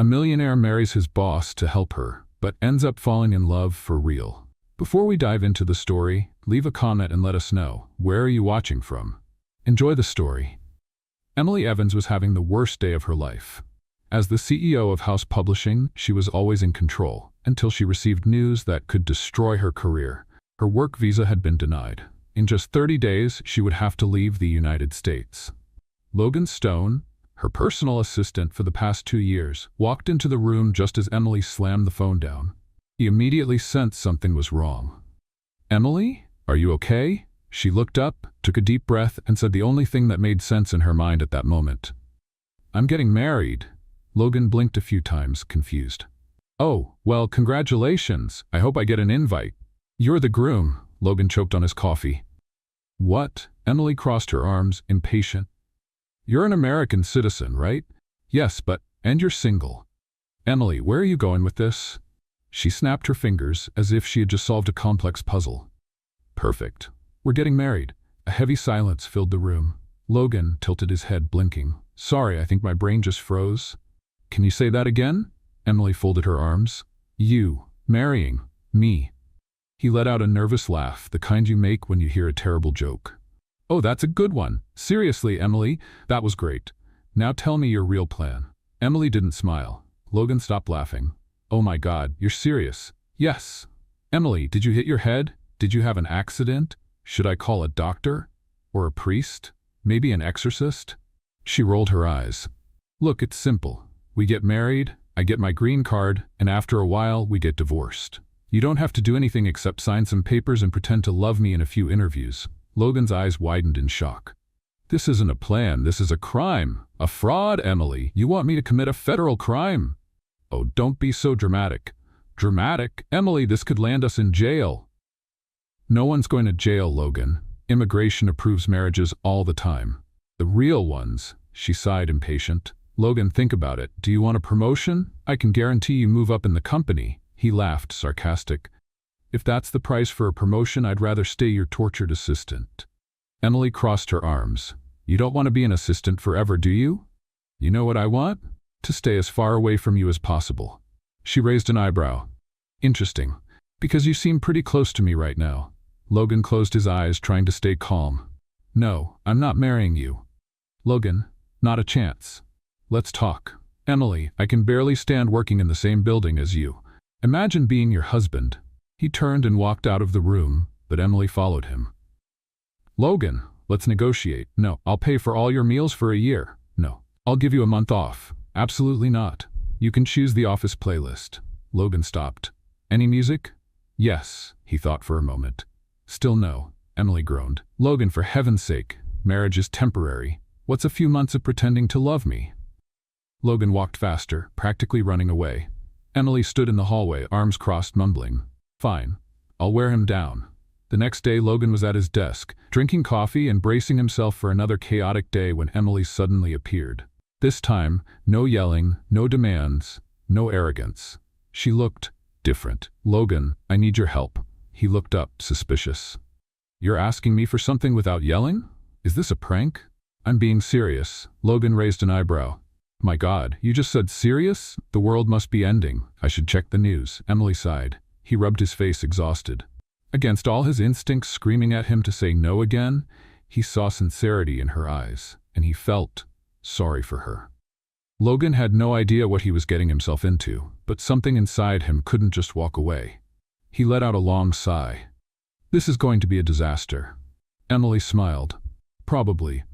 A millionaire marries his boss to help her, but ends up falling in love for real. Before we dive into the story, leave a comment and let us know, where are you watching from? Enjoy the story. Emily Evans was having the worst day of her life. As the CEO of House Publishing, she was always in control, until she received news that could destroy her career. Her work visa had been denied. In just 30 days, she would have to leave the United States. Logan Stone, her personal assistant for the past 2 years, walked into the room just as Emily slammed the phone down. He immediately sensed something was wrong. "Emily, are you okay?" She looked up, took a deep breath, and said the only thing that made sense in her mind at that moment. "I'm getting married." Logan blinked a few times, confused. "Oh, well, congratulations. I hope I get an invite." "You're the groom." Logan choked on his coffee. "What?" Emily crossed her arms, impatient. "You're an American citizen, right?" "Yes, and you're single." "Emily, where are you going with this?" She snapped her fingers as if she had just solved a complex puzzle. "Perfect. We're getting married." A heavy silence filled the room. Logan tilted his head, blinking. "Sorry, I think my brain just froze." "Can you say that again?" Emily folded her arms. "You, marrying me." He let out a nervous laugh, the kind you make when you hear a terrible joke. "Oh, that's a good one. Seriously, Emily, that was great. Now tell me your real plan." Emily didn't smile. Logan stopped laughing. "Oh my God, you're serious?" "Yes." "Emily, did you hit your head? Did you have an accident? Should I call a doctor? Or a priest? Maybe an exorcist?" She rolled her eyes. "Look, it's simple. We get married, I get my green card, and after a while we get divorced. You don't have to do anything except sign some papers and pretend to love me in a few interviews." Logan's eyes widened in shock. "This isn't a plan, this is a crime. A fraud, Emily. You want me to commit a federal crime?" "Oh, don't be so dramatic." "Dramatic? Emily, this could land us in jail." "No one's going to jail, Logan. Immigration approves marriages all the time. The real ones." She sighed, impatient. "Logan, think about it. Do you want a promotion? I can guarantee you move up in the company." He laughed, sarcastic. "If that's the price for a promotion, I'd rather stay your tortured assistant." Emily crossed her arms. "You don't want to be an assistant forever, do you?" "You know what I want? To stay as far away from you as possible." She raised an eyebrow. "Interesting, because you seem pretty close to me right now." Logan closed his eyes, trying to stay calm. "No, I'm not marrying you." "Logan, not a chance. Let's talk." "Emily, I can barely stand working in the same building as you. Imagine being your husband." He turned and walked out of the room, but Emily followed him. "Logan, let's negotiate." "No, I'll pay for all your meals for a year." "No, I'll give you a month off." "Absolutely not. You can choose the office playlist." Logan stopped. "Any music?" "Yes." He thought for a moment. "Still no." Emily groaned. "Logan, for heaven's sake, marriage is temporary. What's a few months of pretending to love me?" Logan walked faster, practically running away. Emily stood in the hallway, arms crossed, mumbling. "Fine. I'll wear him down." The next day, Logan was at his desk, drinking coffee and bracing himself for another chaotic day when Emily suddenly appeared. This time, no yelling, no demands, no arrogance. She looked different. "Logan, I need your help." He looked up, suspicious. "You're asking me for something without yelling? Is this a prank?" "I'm being serious." Logan raised an eyebrow. "My God, you just said serious? The world must be ending. I should check the news." Emily sighed. He rubbed his face, exhausted. Against all his instincts screaming at him to say no again, he saw sincerity in her eyes, and he felt sorry for her. Logan had no idea what he was getting himself into, but something inside him couldn't just walk away. He let out a long sigh. "This is going to be a disaster." Emily smiled. "Probably,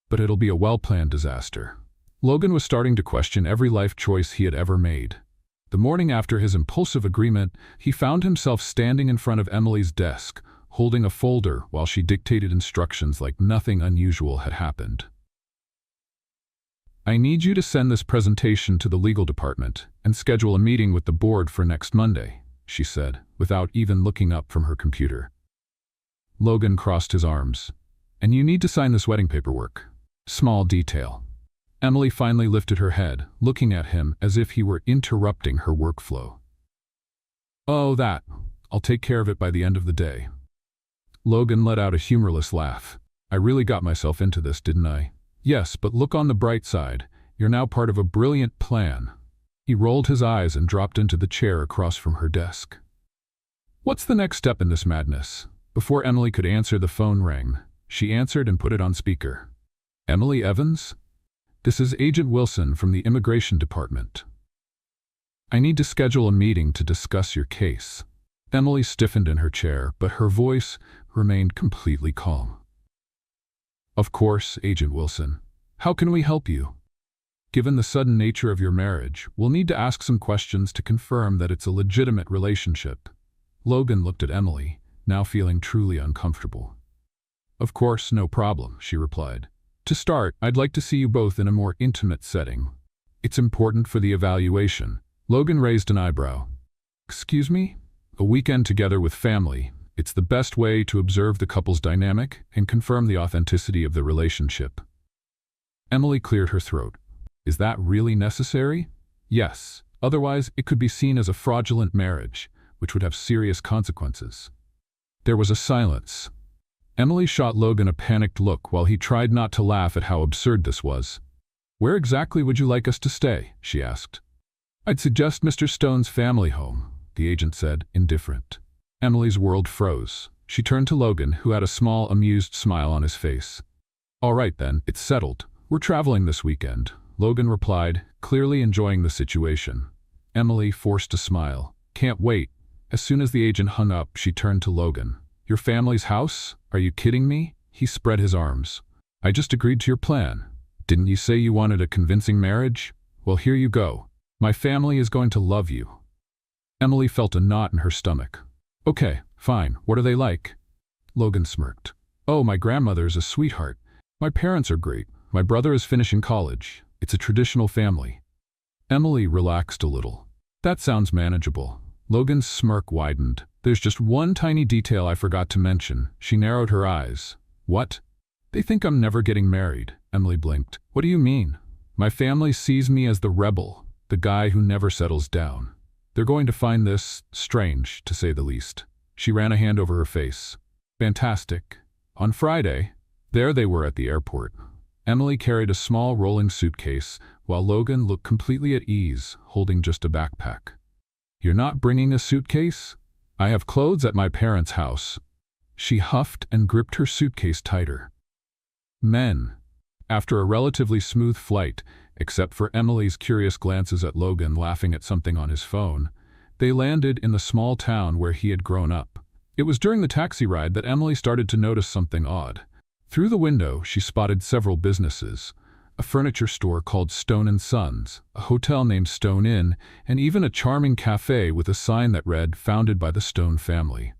but it'll be a well-planned disaster." Logan was starting to question every life choice he had ever made. The morning after his impulsive agreement, he found himself standing in front of Emily's desk, holding a folder while she dictated instructions like nothing unusual had happened. "I need you to send this presentation to the legal department and schedule a meeting with the board for next Monday," she said, without even looking up from her computer. Logan crossed his arms. "And you need to sign this wedding paperwork." Small detail. Emily finally lifted her head, looking at him as if he were interrupting her workflow. "Oh, that. I'll take care of it by the end of the day." Logan let out a humorless laugh. "I really got myself into this, didn't I?" "Yes, but look on the bright side. You're now part of a brilliant plan." He rolled his eyes and dropped into the chair across from her desk. What's the next step in this madness? Before Emily could answer, the phone rang. She answered and put it on speaker. Emily Evans? This is Agent Wilson from the Immigration Department. I need to schedule a meeting to discuss your case. Emily stiffened in her chair, but her voice remained completely calm. Of course, Agent Wilson. How can we help you? Given the sudden nature of your marriage, we'll need to ask some questions to confirm that it's a legitimate relationship. Logan looked at Emily, now feeling truly uncomfortable. Of course, no problem, she replied. To start, I'd like to see you both in a more intimate setting. It's important for the evaluation. Logan raised an eyebrow. Excuse me? A weekend together with family. It's the best way to observe the couple's dynamic and confirm the authenticity of the relationship. Emily cleared her throat. Is that really necessary? Yes. Otherwise, it could be seen as a fraudulent marriage, which would have serious consequences. There was a silence. Emily shot Logan a panicked look while he tried not to laugh at how absurd this was. Where exactly would you like us to stay? She asked. I'd suggest Mr. Stone's family home, the agent said, indifferent. Emily's world froze. She turned to Logan, who had a small, amused smile on his face. All right then, it's settled. We're traveling this weekend, Logan replied, clearly enjoying the situation. Emily forced a smile. Can't wait. As soon as the agent hung up, she turned to Logan. Your family's house? Are you kidding me? He spread his arms. I just agreed to your plan. Didn't you say you wanted a convincing marriage? Well, here you go. My family is going to love you. Emily felt a knot in her stomach. Okay, fine. What are they like? Logan smirked. Oh, my grandmother is a sweetheart. My parents are great. My brother is finishing college. It's a traditional family. Emily relaxed a little. That sounds manageable. Logan's smirk widened. There's just one tiny detail I forgot to mention. She narrowed her eyes. What? They think I'm never getting married. Emily blinked. What do you mean? My family sees me as the rebel, the guy who never settles down. They're going to find this strange, to say the least. She ran a hand over her face. Fantastic. On Friday, there they were at the airport. Emily carried a small rolling suitcase, while Logan looked completely at ease, holding just a backpack. You're not bringing a suitcase? I have clothes at my parents' house. She huffed and gripped her suitcase tighter. Men. After a relatively smooth flight, except for Emily's curious glances at Logan laughing at something on his phone, they landed in the small town where he had grown up. It was during the taxi ride that Emily started to notice something odd. Through the window, she spotted several businesses. A furniture store called Stone & Sons, a hotel named Stone Inn, and even a charming cafe with a sign that read, founded by the Stone family.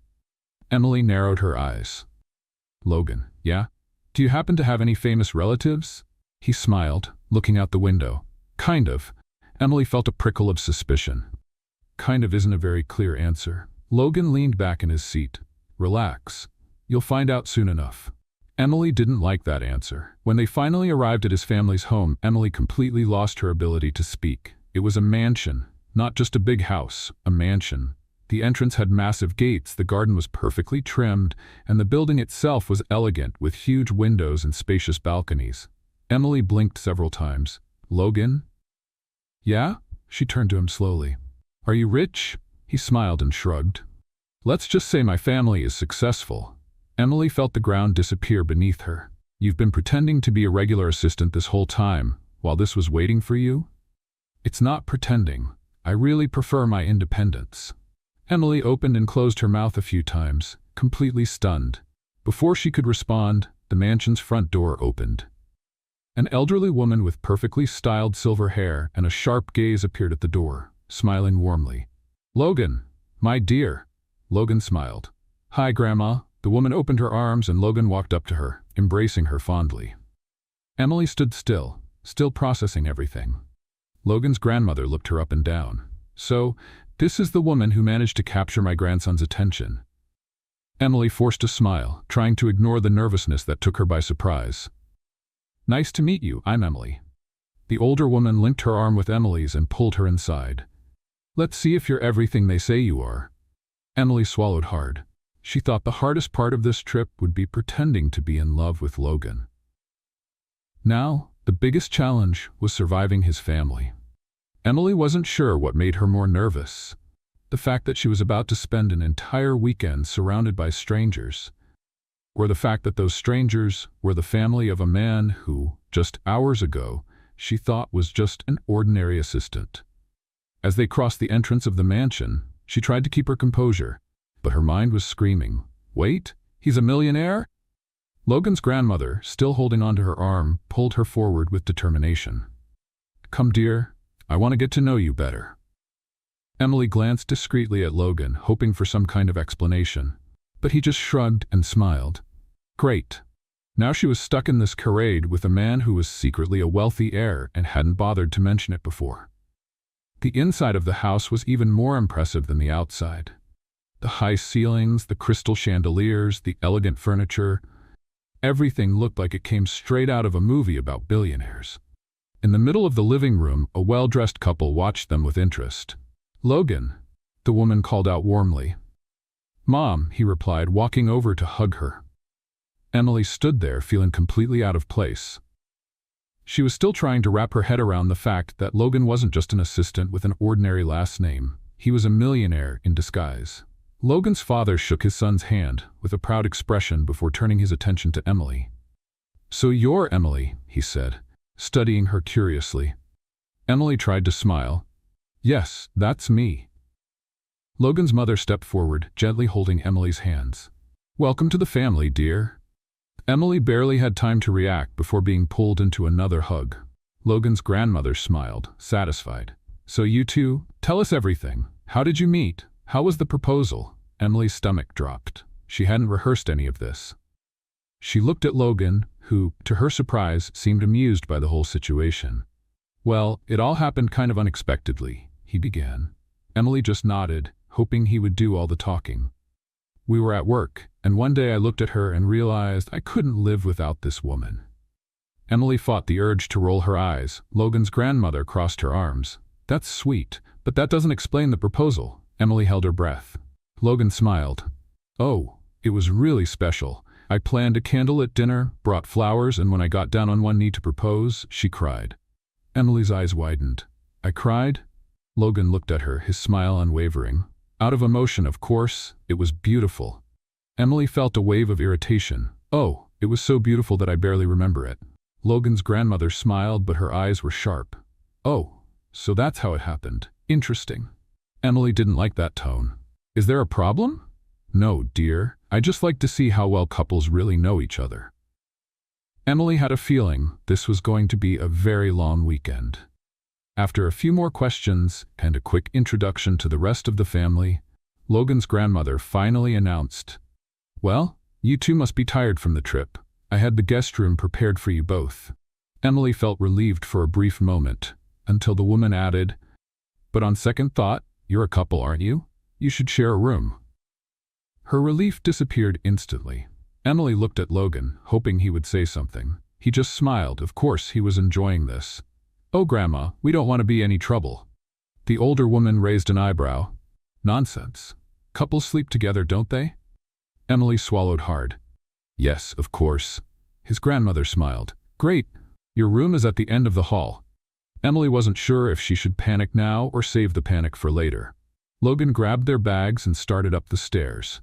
Emily narrowed her eyes. Logan, yeah? Do you happen to have any famous relatives? He smiled, looking out the window. Kind of. Emily felt a prickle of suspicion. Kind of isn't a very clear answer. Logan leaned back in his seat. Relax. You'll find out soon enough. Emily didn't like that answer. When they finally arrived at his family's home, Emily completely lost her ability to speak. It was a mansion, not just a big house, a mansion. The entrance had massive gates, the garden was perfectly trimmed, and the building itself was elegant with huge windows and spacious balconies. Emily blinked several times. Logan? Yeah? She turned to him slowly. Are you rich? He smiled and shrugged. Let's just say my family is successful. Emily felt the ground disappear beneath her. You've been pretending to be a regular assistant this whole time, while this was waiting for you? It's not pretending. I really prefer my independence. Emily opened and closed her mouth a few times, completely stunned. Before she could respond, the mansion's front door opened. An elderly woman with perfectly styled silver hair and a sharp gaze appeared at the door, smiling warmly. Logan, my dear. Logan smiled. Hi, Grandma. The woman opened her arms and Logan walked up to her, embracing her fondly. Emily stood still processing everything. Logan's grandmother looked her up and down. So, this is the woman who managed to capture my grandson's attention. Emily forced a smile, trying to ignore the nervousness that took her by surprise. Nice to meet you, I'm Emily. The older woman linked her arm with Emily's and pulled her inside. Let's see if you're everything they say you are. Emily swallowed hard. She thought the hardest part of this trip would be pretending to be in love with Logan. Now, the biggest challenge was surviving his family. Emily wasn't sure what made her more nervous. The fact that she was about to spend an entire weekend surrounded by strangers, or the fact that those strangers were the family of a man who, just hours ago, she thought was just an ordinary assistant. As they crossed the entrance of the mansion, she tried to keep her composure, but her mind was screaming, "Wait, he's a millionaire?" Logan's grandmother, still holding onto her arm, pulled her forward with determination. "Come, dear, I want to get to know you better." Emily glanced discreetly at Logan, hoping for some kind of explanation, but he just shrugged and smiled. Great. Now she was stuck in this charade with a man who was secretly a wealthy heir and hadn't bothered to mention it before. The inside of the house was even more impressive than the outside. The high ceilings, the crystal chandeliers, the elegant furniture, everything looked like it came straight out of a movie about billionaires. In the middle of the living room, a well-dressed couple watched them with interest. "Logan," the woman called out warmly. "Mom," he replied, walking over to hug her. Emily stood there, feeling completely out of place. She was still trying to wrap her head around the fact that Logan wasn't just an assistant with an ordinary last name. He was a millionaire in disguise. Logan's father shook his son's hand with a proud expression before turning his attention to Emily. "So you're Emily," he said, studying her curiously. Emily tried to smile. "Yes, that's me." Logan's mother stepped forward, gently holding Emily's hands. "Welcome to the family, dear." Emily barely had time to react before being pulled into another hug. Logan's grandmother smiled, satisfied. "So you two, tell us everything. How did you meet? How was the proposal?" Emily's stomach dropped. She hadn't rehearsed any of this. She looked at Logan, who, to her surprise, seemed amused by the whole situation. "Well, it all happened kind of unexpectedly," he began. Emily just nodded, hoping he would do all the talking. "We were at work, and one day I looked at her and realized I couldn't live without this woman." Emily fought the urge to roll her eyes. Logan's grandmother crossed her arms. "That's sweet, but that doesn't explain the proposal." Emily held her breath. Logan smiled. "Oh, it was really special. I planned a candlelit dinner, brought flowers, and when I got down on one knee to propose, she cried." Emily's eyes widened. "I cried?" Logan looked at her, his smile unwavering. "Out of emotion, of course. It was beautiful." Emily felt a wave of irritation. "Oh, it was so beautiful that I barely remember it." Logan's grandmother smiled, but her eyes were sharp. "Oh, so that's how it happened. Interesting." Emily didn't like that tone. "Is there a problem?" "No, dear. I just like to see how well couples really know each other." Emily had a feeling this was going to be a very long weekend. After a few more questions and a quick introduction to the rest of the family, Logan's grandmother finally announced, "Well, you two must be tired from the trip. I had the guest room prepared for you both." Emily felt relieved for a brief moment, until the woman added, "But on second thought, you're a couple, aren't you? You should share a room." Her relief disappeared instantly. Emily looked at Logan, hoping he would say something. He just smiled. Of course, he was enjoying this. "Oh, Grandma, we don't want to be any trouble." The older woman raised an eyebrow. "Nonsense. Couples sleep together, don't they?" Emily swallowed hard. "Yes, of course." His grandmother smiled. "Great. Your room is at the end of the hall." Emily wasn't sure if she should panic now or save the panic for later. Logan grabbed their bags and started up the stairs.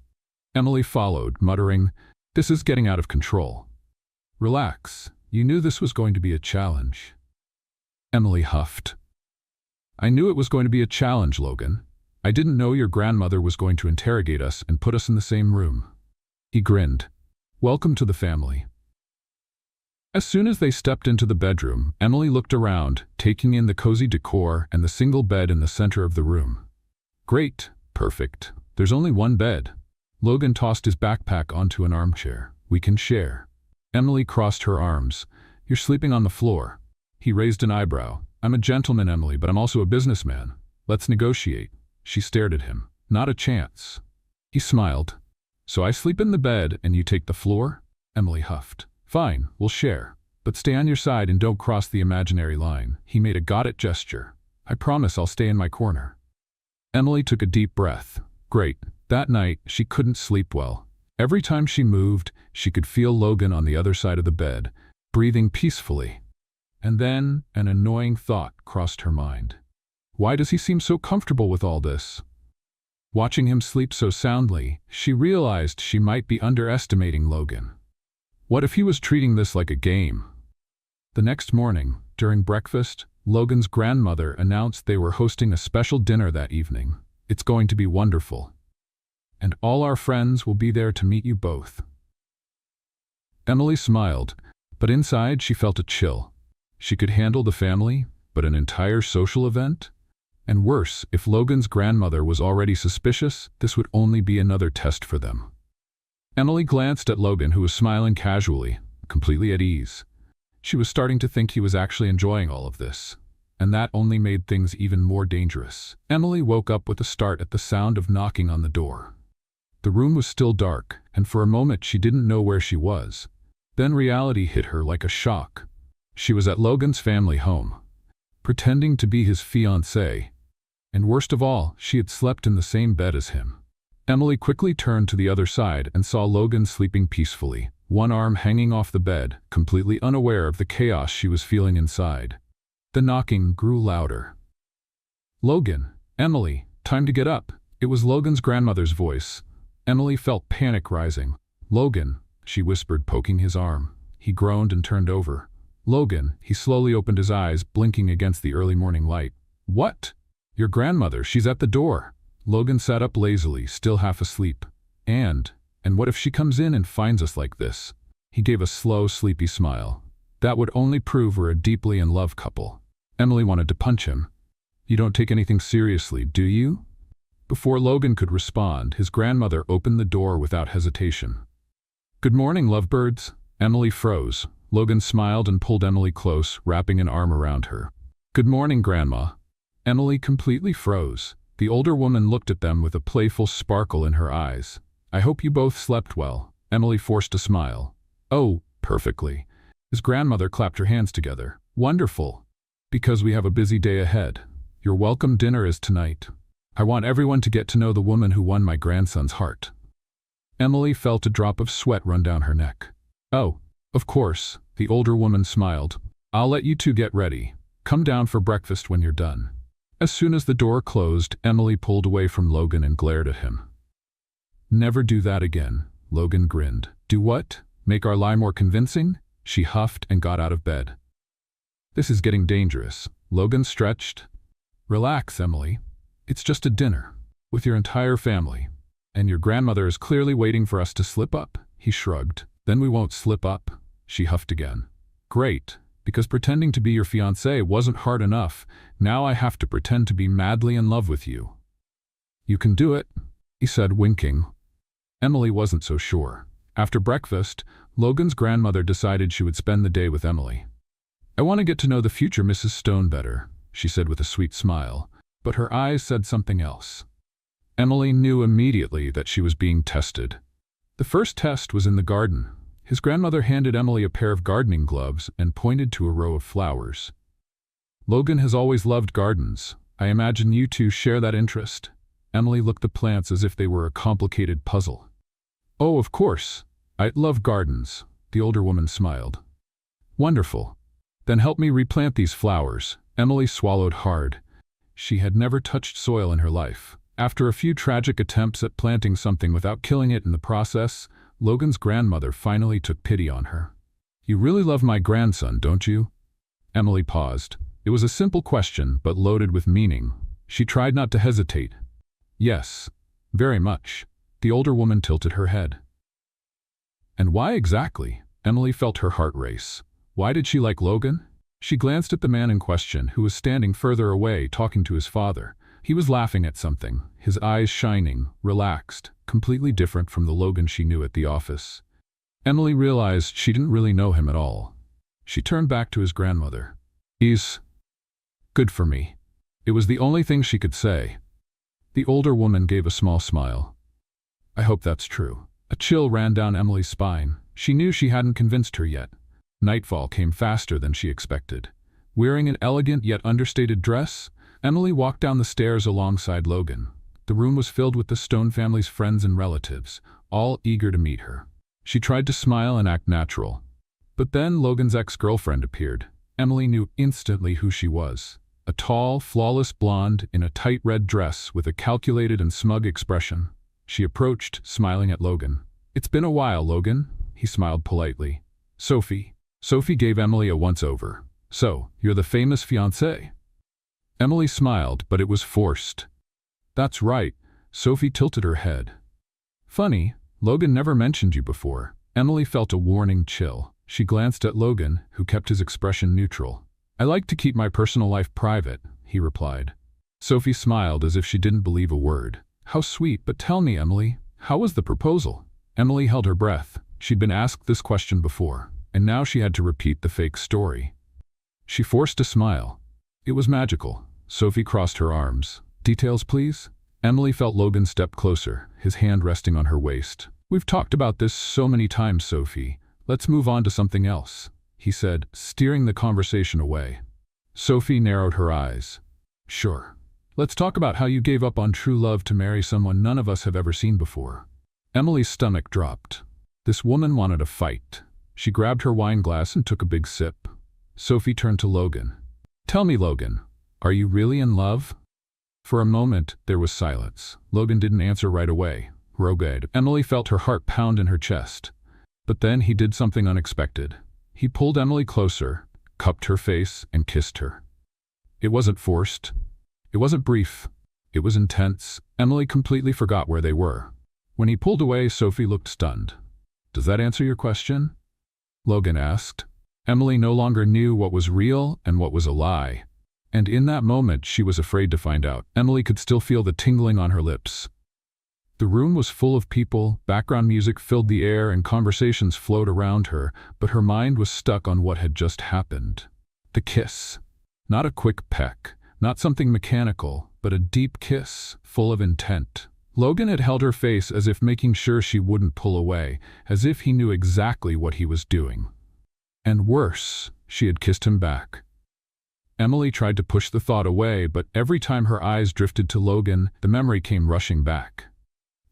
Emily followed, muttering, "This is getting out of control." "Relax. You knew this was going to be a challenge." Emily huffed. "I knew it was going to be a challenge, Logan. I didn't know your grandmother was going to interrogate us and put us in the same room." He grinned. "Welcome to the family." As soon as they stepped into the bedroom, Emily looked around, taking in the cozy decor and the single bed in the center of the room. "Great. Perfect. There's only one bed." Logan tossed his backpack onto an armchair. "We can share." Emily crossed her arms. "You're sleeping on the floor." He raised an eyebrow. "I'm a gentleman, Emily, but I'm also a businessman. Let's negotiate." She stared at him. "Not a chance." He smiled. "So I sleep in the bed and you take the floor?" Emily huffed. "Fine, we'll share. But stay on your side and don't cross the imaginary line." He made a got-it gesture. "I promise I'll stay in my corner." Emily took a deep breath. Great. That night, she couldn't sleep well. Every time she moved, she could feel Logan on the other side of the bed, breathing peacefully. And then, an annoying thought crossed her mind. Why does he seem so comfortable with all this? Watching him sleep so soundly, she realized she might be underestimating Logan. What if he was treating this like a game? The next morning, during breakfast, Logan's grandmother announced they were hosting a special dinner that evening. It's going to be wonderful. And all our friends will be there to meet you both. Emily smiled, but inside she felt a chill. She could handle the family, but an entire social event? And worse, if Logan's grandmother was already suspicious, this would only be another test for them. Emily glanced at Logan, who was smiling casually, completely at ease. She was starting to think he was actually enjoying all of this, and that only made things even more dangerous. Emily woke up with a start at the sound of knocking on the door. The room was still dark, and for a moment she didn't know where she was. Then reality hit her like a shock. She was at Logan's family home, pretending to be his fiancée. And worst of all, she had slept in the same bed as him. Emily quickly turned to the other side and saw Logan sleeping peacefully, one arm hanging off the bed, completely unaware of the chaos she was feeling inside. The knocking grew louder. "Logan, Emily, time to get up." It was Logan's grandmother's voice. Emily felt panic rising. "Logan," she whispered, poking his arm. He groaned and turned over. "Logan," he slowly opened his eyes, blinking against the early morning light. "What?" "Your grandmother, she's at the door." Logan sat up lazily, still half asleep. And what if she comes in and finds us like this?" He gave a slow, sleepy smile. That would only prove we're a deeply in love couple. Emily wanted to punch him. "You don't take anything seriously, do you?" Before Logan could respond, his grandmother opened the door without hesitation. "Good morning, lovebirds." Emily froze. Logan smiled and pulled Emily close, wrapping an arm around her. "Good morning, Grandma." Emily completely froze. The older woman looked at them with a playful sparkle in her eyes. "I hope you both slept well." Emily forced a smile. "Oh, perfectly." His grandmother clapped her hands together. "Wonderful. Because we have a busy day ahead. Your welcome dinner is tonight. I want everyone to get to know the woman who won my grandson's heart." Emily felt a drop of sweat run down her neck. "Oh, of course," the older woman smiled. "I'll let you two get ready. Come down for breakfast when you're done." As soon as the door closed, Emily pulled away from Logan and glared at him. "Never do that again," Logan grinned. "Do what? Make our lie more convincing?" She huffed and got out of bed. "This is getting dangerous." Logan stretched. "Relax, Emily. It's just a dinner with your entire family. And your grandmother is clearly waiting for us to slip up." He shrugged. "Then we won't slip up." She huffed again. "Great. Because pretending to be your fiancé wasn't hard enough, now I have to pretend to be madly in love with you." "You can do it," he said, winking. Emily wasn't so sure. After breakfast, Logan's grandmother decided she would spend the day with Emily. "I want to get to know the future Mrs. Stone better," she said with a sweet smile, but her eyes said something else. Emily knew immediately that she was being tested. The first test was in the garden. His grandmother handed Emily a pair of gardening gloves and pointed to a row of flowers. "Logan has always loved gardens. I imagine you two share that interest." Emily looked at the plants as if they were a complicated puzzle. "Oh, of course. I love gardens." The older woman smiled. "Wonderful. Then help me replant these flowers." Emily swallowed hard. She had never touched soil in her life. After a few tragic attempts at planting something without killing it in the process, Logan's grandmother finally took pity on her. "You really love my grandson, don't you?" Emily paused. It was a simple question, but loaded with meaning. She tried not to hesitate. "Yes, very much." The older woman tilted her head. "And why exactly?" Emily felt her heart race. Why did she like Logan? She glanced at the man in question, who was standing further away talking to his father. He was laughing at something, his eyes shining, relaxed, completely different from the Logan she knew at the office. Emily realized she didn't really know him at all. She turned back to his grandmother. "He's good for me." It was the only thing she could say. The older woman gave a small smile. "I hope that's true." A chill ran down Emily's spine. She knew she hadn't convinced her yet. Nightfall came faster than she expected. Wearing an elegant yet understated dress, Emily walked down the stairs alongside Logan. The room was filled with the Stone family's friends and relatives, all eager to meet her. She tried to smile and act natural. But then Logan's ex-girlfriend appeared. Emily knew instantly who she was. a tall, flawless blonde in a tight red dress with a calculated and smug expression. She approached, smiling at Logan. "It's been a while, Logan," he smiled politely. "Sophie." Sophie gave Emily a once-over. "So, you're the famous fiancé?" Emily smiled, but it was forced. "That's right." Sophie tilted her head. "Funny, Logan never mentioned you before." Emily felt a warning chill. She glanced at Logan, who kept his expression neutral. "I like to keep my personal life private," he replied. Sophie smiled as if she didn't believe a word. "How sweet, but tell me, Emily, how was the proposal?" Emily held her breath. She'd been asked this question before, and now she had to repeat the fake story. She forced a smile. "It was magical." Sophie crossed her arms. "Details, please?" Emily felt Logan step closer, his hand resting on her waist. "We've talked about this so many times, Sophie. Let's move on to something else," he said, steering the conversation away. Sophie narrowed her eyes. "Sure. Let's talk about how you gave up on true love to marry someone none of us have ever seen before." Emily's stomach dropped. This woman wanted a fight. She grabbed her wine glass and took a big sip. Sophie turned to Logan. "Tell me, Logan, are you really in love?" For a moment, there was silence. Logan didn't answer right away. Rogade. Emily felt her heart pound in her chest. But then he did something unexpected. He pulled Emily closer, cupped her face, and kissed her. It wasn't forced. It wasn't brief. It was intense. Emily completely forgot where they were. When he pulled away, Sophie looked stunned. "Does that answer your question?" Logan asked. Emily no longer knew what was real and what was a lie. And in that moment, she was afraid to find out. Emily could still feel the tingling on her lips. The room was full of people, background music filled the air, and conversations flowed around her, but her mind was stuck on what had just happened. The kiss. Not a quick peck, not something mechanical, but a deep kiss, full of intent. Logan had held her face as if making sure she wouldn't pull away, as if he knew exactly what he was doing. And worse, she had kissed him back. Emily tried to push the thought away, but every time her eyes drifted to Logan, the memory came rushing back.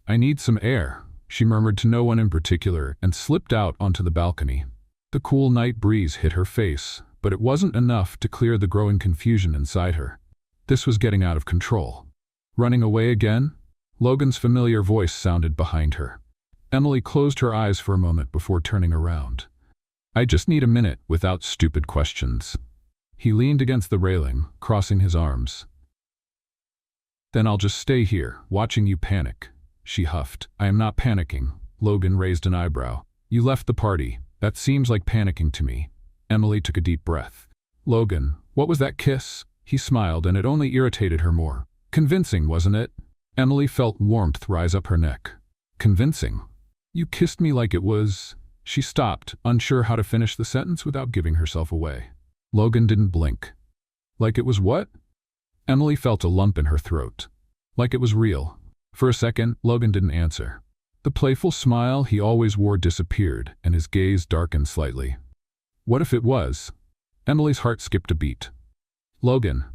"I need some air," she murmured to no one in particular, and slipped out onto the balcony. The cool night breeze hit her face, but it wasn't enough to clear the growing confusion inside her. This was getting out of control. Running away again? Logan's familiar voice sounded behind her. Emily closed her eyes for a moment before turning around. "I just need a minute without stupid questions." He leaned against the railing, crossing his arms. "Then I'll just stay here, watching you panic," she huffed. "I am not panicking." Logan raised an eyebrow. "You left the party. That seems like panicking to me." Emily took a deep breath. "Logan, what was that kiss?" He smiled, and it only irritated her more. "Convincing, wasn't it?" Emily felt warmth rise up her neck. "Convincing? You kissed me like it was—" She stopped, unsure how to finish the sentence without giving herself away. Logan didn't blink. "Like it was what?" Emily felt a lump in her throat. "Like it was real." For a second, Logan didn't answer. The playful smile he always wore disappeared, and his gaze darkened slightly. What if it was? Emily's heart skipped a beat. "Logan."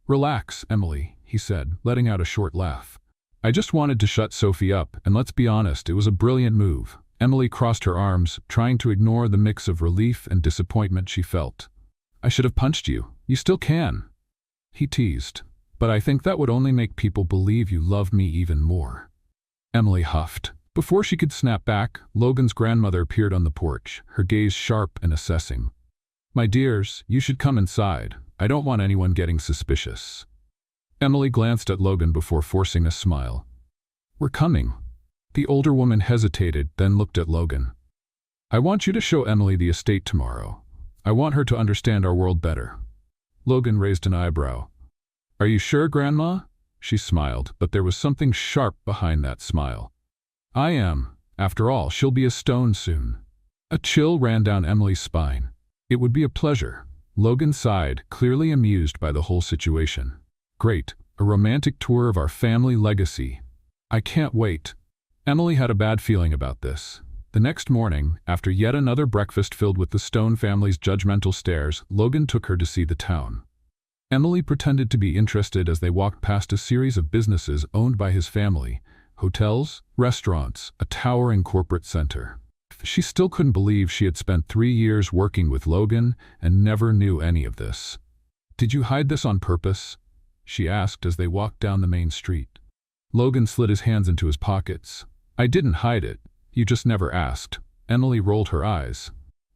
"Relax, Emily," he said, letting out a short laugh. "I just wanted to shut Sophie up, and let's be honest, it was a brilliant move." Emily crossed her arms, trying to ignore the mix of relief and disappointment she felt. "I should have punched you. You still can," he teased. "But I think that would only make people believe you love me even more." Emily huffed. Before she could snap back, Logan's grandmother appeared on the porch, her gaze sharp and assessing. "My dears, you should come inside. I don't want anyone getting suspicious." Emily glanced at Logan before forcing a smile. "We're coming." The older woman hesitated, then looked at Logan. "I want you to show Emily the estate tomorrow. I want her to understand our world better." Logan raised an eyebrow. "Are you sure, Grandma?" She smiled, but there was something sharp behind that smile. "I am. After all, she'll be a stone soon." A chill ran down Emily's spine. "It would be a pleasure." Logan sighed, clearly amused by the whole situation. "Great, a romantic tour of our family legacy. I can't wait." Emily had a bad feeling about this. The next morning, after yet another breakfast filled with the Stone family's judgmental stares, Logan took her to see the town. Emily pretended to be interested as they walked past a series of businesses owned by his family: hotels, restaurants, a towering corporate center. She still couldn't believe she had spent 3 years working with Logan and never knew any of this. Did you hide this on purpose? She asked as they walked down the main street. Logan slid his hands into his pockets. I didn't hide it. You just never asked. Emily rolled her eyes.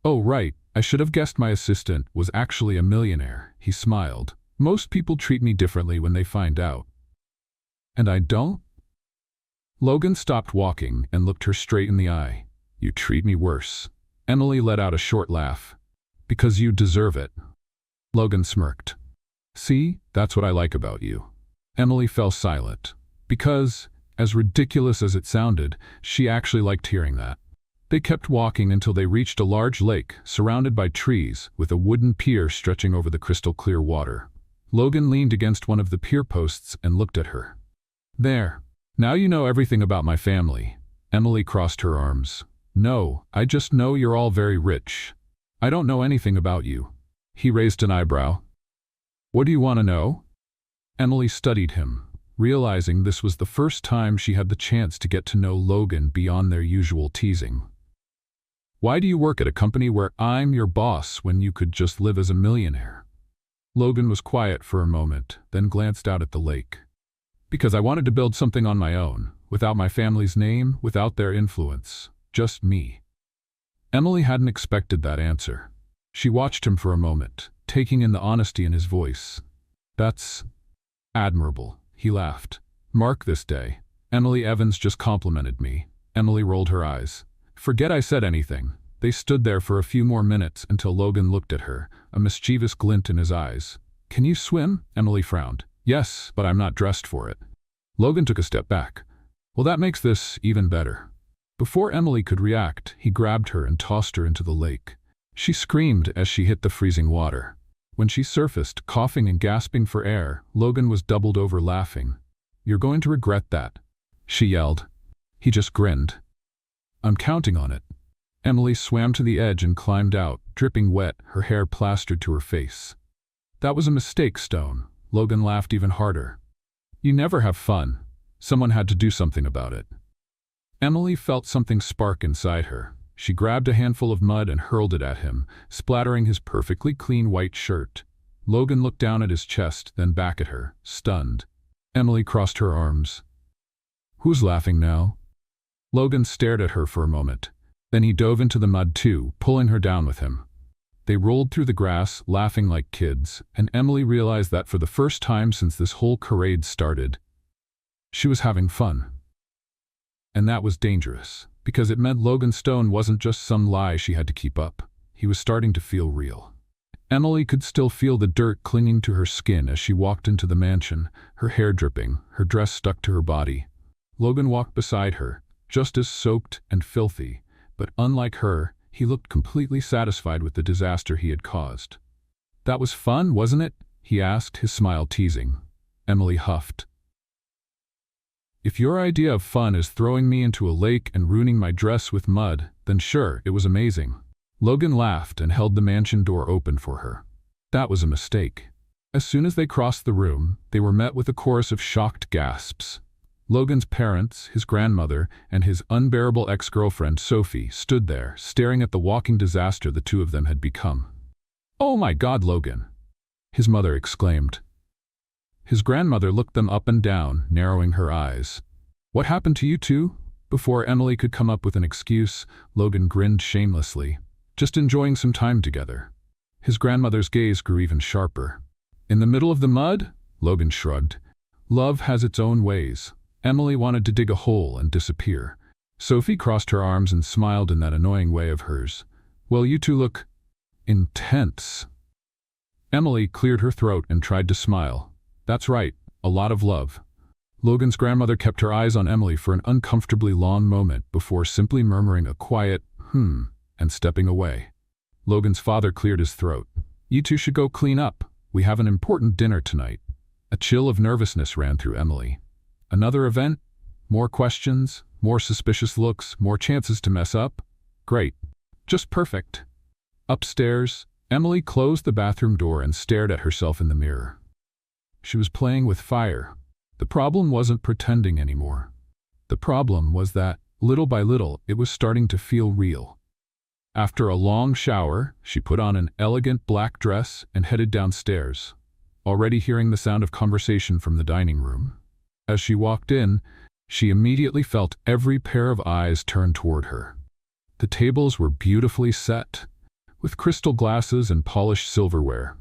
Oh, right. I should have guessed my assistant was actually a millionaire. He smiled. Most people treat me differently when they find out. And I don't? Logan stopped walking and looked her straight in the eye. You treat me worse. Emily let out a short laugh. Because you deserve it. Logan smirked. See, that's what I like about you. Emily fell silent. Because, as ridiculous as it sounded, she actually liked hearing that. They kept walking until they reached a large lake, surrounded by trees, with a wooden pier stretching over the crystal-clear water. Logan leaned against one of the pier posts and looked at her. There. Now you know everything about my family. Emily crossed her arms. No, I just know you're all very rich. I don't know anything about you. He raised an eyebrow. What do you want to know? Emily studied him, realizing this was the first time she had the chance to get to know Logan beyond their usual teasing. Why do you work at a company where I'm your boss when you could just live as a millionaire? Logan was quiet for a moment, then glanced out at the lake. Because I wanted to build something on my own, without my family's name, without their influence, just me. Emily hadn't expected that answer. She watched him for a moment, taking in the honesty in his voice. That's admirable, he laughed. Mark this day. Emily Evans just complimented me. Emily rolled her eyes. Forget I said anything. They stood there for a few more minutes until Logan looked at her, a mischievous glint in his eyes. Can you swim? Emily frowned. Yes, but I'm not dressed for it. Logan took a step back. Well, that makes this even better. Before Emily could react, he grabbed her and tossed her into the lake. She screamed as she hit the freezing water. When she surfaced, coughing and gasping for air, Logan was doubled over laughing. You're going to regret that, she yelled. He just grinned. I'm counting on it. Emily swam to the edge and climbed out, dripping wet, her hair plastered to her face. That was a mistake, Stone. Logan laughed even harder. You never have fun. Someone had to do something about it. Emily felt something spark inside her. She grabbed a handful of mud and hurled it at him, splattering his perfectly clean white shirt. Logan looked down at his chest, then back at her, stunned. Emily crossed her arms. Who's laughing now? Logan stared at her for a moment. Then he dove into the mud too, pulling her down with him. They rolled through the grass, laughing like kids, and Emily realized that for the first time since this whole charade started, she was having fun. And that was dangerous, because it meant Logan Stone wasn't just some lie she had to keep up. He was starting to feel real. Emily could still feel the dirt clinging to her skin as she walked into the mansion, her hair dripping, her dress stuck to her body. Logan walked beside her, just as soaked and filthy, but unlike her, he looked completely satisfied with the disaster he had caused. That was fun, wasn't it? He asked, his smile teasing. Emily huffed. If your idea of fun is throwing me into a lake and ruining my dress with mud, then sure, it was amazing. Logan laughed and held the mansion door open for her. That was a mistake. As soon as they crossed the room, they were met with a chorus of shocked gasps. Logan's parents, his grandmother, and his unbearable ex-girlfriend, Sophie, stood there, staring at the walking disaster the two of them had become. "Oh my God, Logan!" his mother exclaimed. His grandmother looked them up and down, narrowing her eyes. "What happened to you two?" Before Emily could come up with an excuse, Logan grinned shamelessly. "Just enjoying some time together." His grandmother's gaze grew even sharper. "In the middle of the mud?" Logan shrugged. "Love has its own ways." Emily wanted to dig a hole and disappear. Sophie crossed her arms and smiled in that annoying way of hers. "Well, you two look intense." Emily cleared her throat and tried to smile. "That's right, a lot of love." Logan's grandmother kept her eyes on Emily for an uncomfortably long moment before simply murmuring a quiet, and stepping away. Logan's father cleared his throat. "You two should go clean up. We have an important dinner tonight." A chill of nervousness ran through Emily. Another event? More questions? More suspicious looks? More chances to mess up? Great. Just perfect. Upstairs, Emily closed the bathroom door and stared at herself in the mirror. She was playing with fire. The problem wasn't pretending anymore. The problem was that, little by little, it was starting to feel real. After a long shower, she put on an elegant black dress and headed downstairs. already hearing the sound of conversation from the dining room. As she walked in, she immediately felt every pair of eyes turn toward her. The tables were beautifully set, with crystal glasses and polished silverware.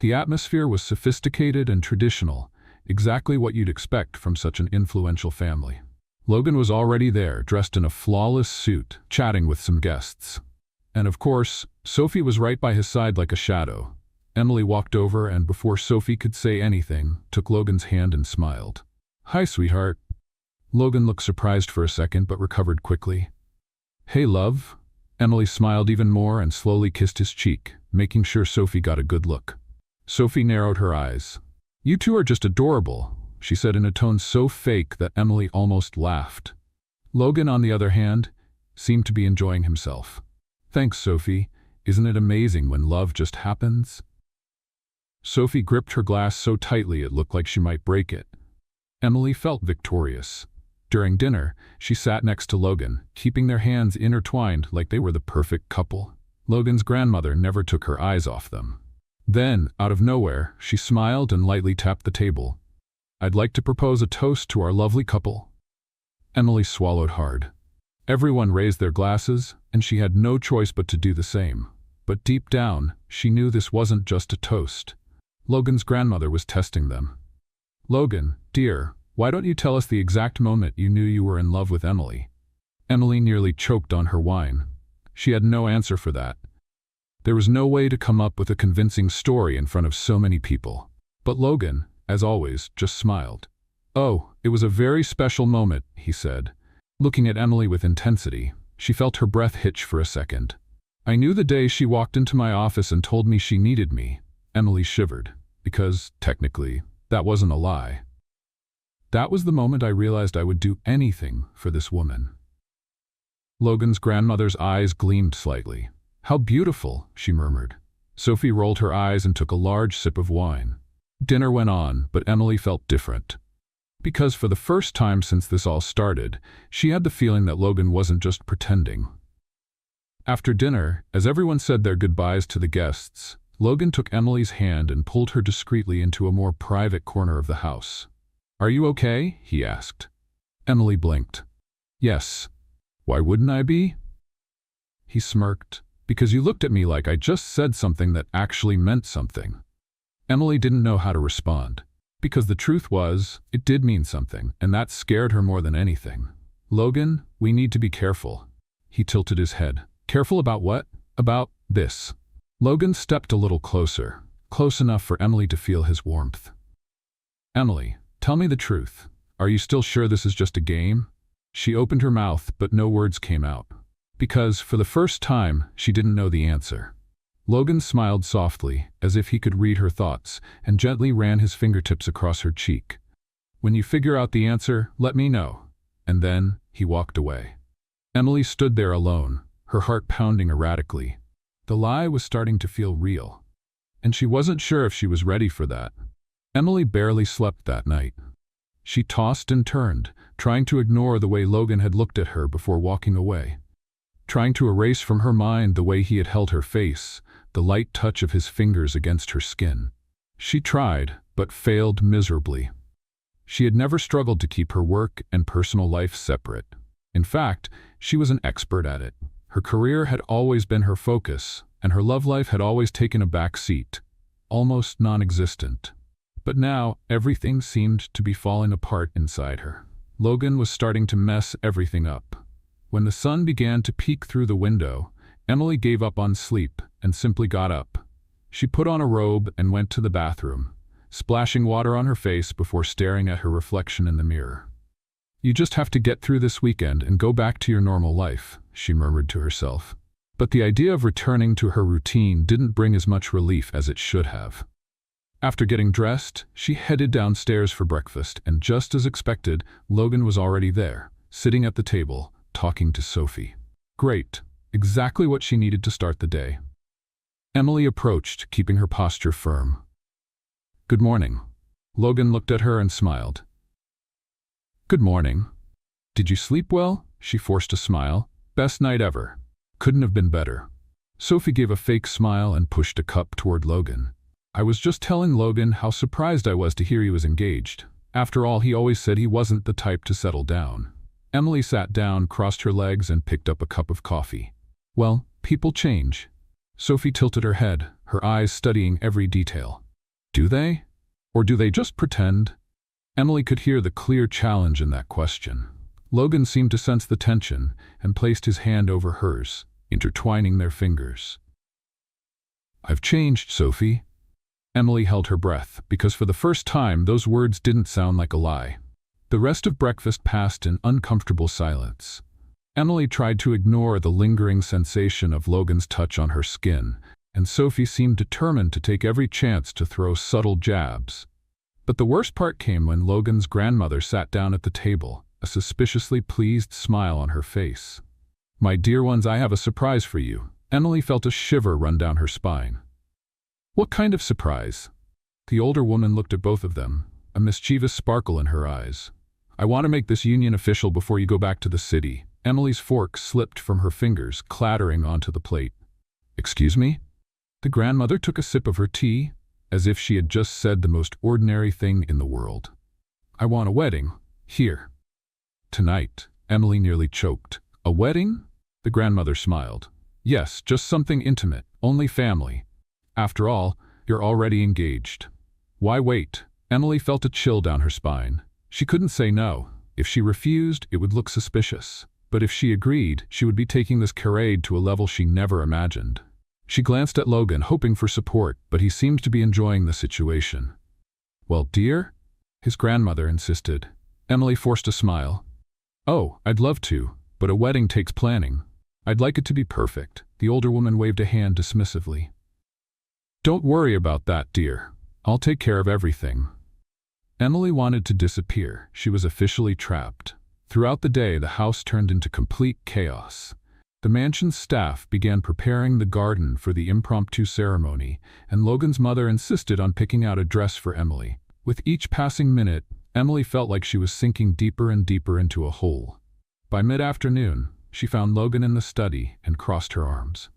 The atmosphere was sophisticated and traditional, exactly what you'd expect from such an influential family. Logan was already there, dressed in a flawless suit, chatting with some guests. And of course, Sophie was right by his side like a shadow. Emily walked over and, before Sophie could say anything, took Logan's hand and smiled. "Hi, sweetheart." Logan looked surprised for a second but recovered quickly. "Hey, love." Emily smiled even more and slowly kissed his cheek, making sure Sophie got a good look. Sophie narrowed her eyes. "You two are just adorable," she said in a tone so fake that Emily almost laughed. Logan, on the other hand, seemed to be enjoying himself. "Thanks, Sophie. Isn't it amazing when love just happens?" Sophie gripped her glass so tightly it looked like she might break it. Emily felt victorious. During dinner, she sat next to Logan, keeping their hands intertwined like they were the perfect couple. Logan's grandmother never took her eyes off them. Then, out of nowhere, she smiled and lightly tapped the table. "I'd like to propose a toast to our lovely couple." Emily swallowed hard. Everyone raised their glasses, and she had no choice but to do the same. But deep down, she knew this wasn't just a toast. Logan's grandmother was testing them. "Logan, dear, why don't you tell us the exact moment you knew you were in love with Emily?" Emily nearly choked on her wine. She had no answer for that. There was no way to come up with a convincing story in front of so many people. But Logan, as always, just smiled. "Oh, it was a very special moment," he said. Looking at Emily with intensity, she felt her breath hitch for a second. "I knew the day she walked into my office and told me she needed me." Emily shivered, because, technically, that wasn't a lie. "That was the moment I realized I would do anything for this woman." Logan's grandmother's eyes gleamed slightly. "How beautiful," she murmured. Sophie rolled her eyes and took a large sip of wine. Dinner went on, but Emily felt different. Because for the first time since this all started, she had the feeling that Logan wasn't just pretending. After dinner, as everyone said their goodbyes to the guests, Logan took Emily's hand and pulled her discreetly into a more private corner of the house. "Are you okay?" he asked. Emily blinked. "Yes. Why wouldn't I be?" He smirked. "Because you looked at me like I just said something that actually meant something." Emily didn't know how to respond. Because the truth was, it did mean something, and that scared her more than anything. "Logan, we need to be careful." He tilted his head. "Careful about what?" "About this." Logan stepped a little closer, close enough for Emily to feel his warmth. "Emily, tell me the truth. Are you still sure this is just a game?" She opened her mouth, but no words came out. Because, for the first time, she didn't know the answer. Logan smiled softly, as if he could read her thoughts, and gently ran his fingertips across her cheek. "When you figure out the answer, let me know." And then, he walked away. Emily stood there alone, her heart pounding erratically. The lie was starting to feel real. And she wasn't sure if she was ready for that. Emily barely slept that night. She tossed and turned, trying to ignore the way Logan had looked at her before walking away. Trying to erase from her mind the way he had held her face, the light touch of his fingers against her skin. She tried, but failed miserably. She had never struggled to keep her work and personal life separate. In fact, she was an expert at it. Her career had always been her focus, and her love life had always taken a back seat, almost non-existent. But now, everything seemed to be falling apart inside her. Logan was starting to mess everything up. When the sun began to peek through the window, Emily gave up on sleep and simply got up. She put on a robe and went to the bathroom, splashing water on her face before staring at her reflection in the mirror. "You just have to get through this weekend and go back to your normal life," she murmured to herself. But the idea of returning to her routine didn't bring as much relief as it should have. After getting dressed, she headed downstairs for breakfast, and just as expected, Logan was already there, sitting at the table, talking to Sophie. Great. Exactly what she needed to start the day. Emily approached, keeping her posture firm. "Good morning." Logan looked at her and smiled. "Good morning. Did you sleep well?" She forced a smile. "Best night ever. Couldn't have been better." Sophie gave a fake smile and pushed a cup toward Logan. I was just telling Logan how surprised I was to hear he was engaged. After all, he always said he wasn't the type to settle down. Emily sat down, crossed her legs, and picked up a cup of coffee. Well, people change. Sophie tilted her head, her eyes studying every detail. Do they? Or do they just pretend? Emily could hear the clear challenge in that question. Logan seemed to sense the tension and placed his hand over hers, intertwining their fingers. I've changed, Sophie. Emily held her breath, because for the first time those words didn't sound like a lie. The rest of breakfast passed in uncomfortable silence. Emily tried to ignore the lingering sensation of Logan's touch on her skin, and Sophie seemed determined to take every chance to throw subtle jabs. But the worst part came when Logan's grandmother sat down at the table, a suspiciously pleased smile on her face. My dear ones, I have a surprise for you. Emily felt a shiver run down her spine. What kind of surprise? The older woman looked at both of them, a mischievous sparkle in her eyes. I want to make this union official before you go back to the city. Emily's fork slipped from her fingers, clattering onto the plate. Excuse me? The grandmother took a sip of her tea, as if she had just said the most ordinary thing in the world. I want a wedding. Here. Tonight. Emily nearly choked. A wedding? The grandmother smiled. Yes, just something intimate, only family. After all, you're already engaged. Why wait? Emily felt a chill down her spine. She couldn't say no. If she refused, it would look suspicious. But if she agreed, she would be taking this charade to a level she never imagined. She glanced at Logan, hoping for support, but he seemed to be enjoying the situation. Well, dear? His grandmother insisted. Emily forced a smile. Oh, I'd love to, but a wedding takes planning. I'd like it to be perfect. The older woman waved a hand dismissively. Don't worry about that, dear. I'll take care of everything. Emily wanted to disappear. She was officially trapped. Throughout the day, the house turned into complete chaos. The mansion's staff began preparing the garden for the impromptu ceremony, and Logan's mother insisted on picking out a dress for Emily. With each passing minute, Emily felt like she was sinking deeper and deeper into a hole. By mid-afternoon, she found Logan in the study and crossed her arms.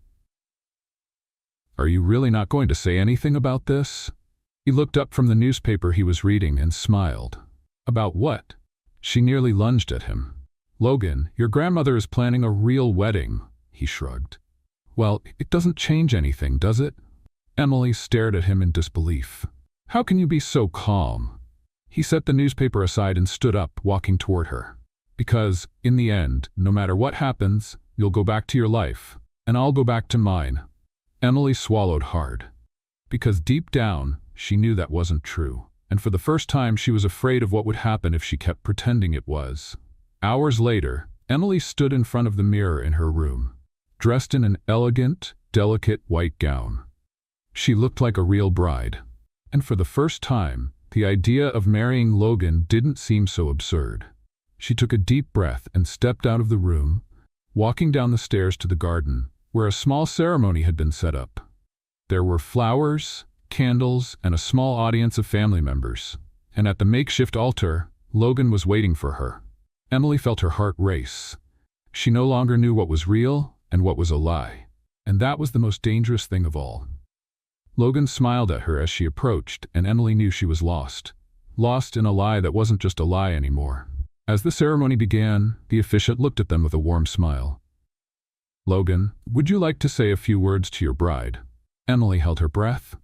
Are you really not going to say anything about this? He looked up from the newspaper he was reading and smiled. About what? She nearly lunged at him. Logan, your grandmother is planning a real wedding, he shrugged. Well, it doesn't change anything, does it? Emily stared at him in disbelief. How can you be so calm? He set the newspaper aside and stood up, walking toward her. Because, in the end, no matter what happens, you'll go back to your life, and I'll go back to mine. Emily swallowed hard. Because deep down, she knew that wasn't true, and for the first time she was afraid of what would happen if she kept pretending it was. Hours later, Emily stood in front of the mirror in her room, dressed in an elegant, delicate white gown. She looked like a real bride, and for the first time, the idea of marrying Logan didn't seem so absurd. She took a deep breath and stepped out of the room, walking down the stairs to the garden, where a small ceremony had been set up. There were flowers, candles, and a small audience of family members, and at the makeshift altar, Logan was waiting for her. Emily felt her heart race. She no longer knew what was real and what was a lie, and that was the most dangerous thing of all. Logan smiled at her as she approached, and Emily knew she was lost. Lost in a lie that wasn't just a lie anymore. As the ceremony began, the officiant looked at them with a warm smile. Logan, would you like to say a few words to your bride? Emily held her breath.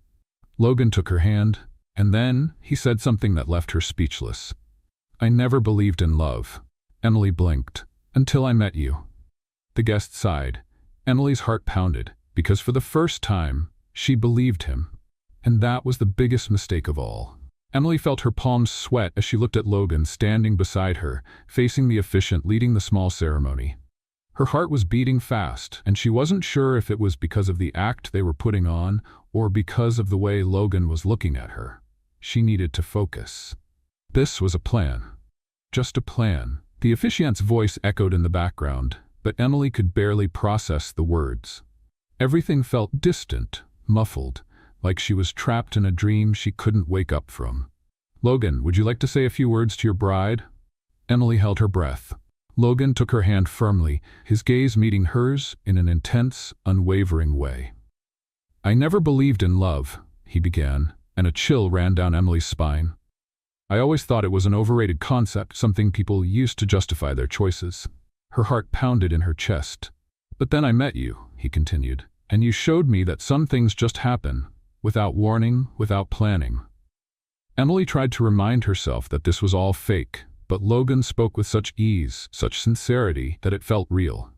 Logan took her hand, and then he said something that left her speechless. I never believed in love. Emily blinked. Until I met you. The guest sighed. Emily's heart pounded, because for the first time, she believed him. And that was the biggest mistake of all. Emily felt her palms sweat as she looked at Logan standing beside her, facing the officiant leading the small ceremony. Her heart was beating fast, and she wasn't sure if it was because of the act they were putting on or because of the way Logan was looking at her. She needed to focus. This was a plan. Just a plan. The officiant's voice echoed in the background, but Emily could barely process the words. Everything felt distant, muffled, like she was trapped in a dream she couldn't wake up from. Logan, would you like to say a few words to your bride? Emily held her breath. Logan took her hand firmly, his gaze meeting hers in an intense, unwavering way. I never believed in love, he began, and a chill ran down Emily's spine. I always thought it was an overrated concept, something people used to justify their choices. Her heart pounded in her chest. But then I met you, he continued, and you showed me that some things just happen, without warning, without planning. Emily tried to remind herself that this was all fake, but Logan spoke with such ease, such sincerity, that it felt real.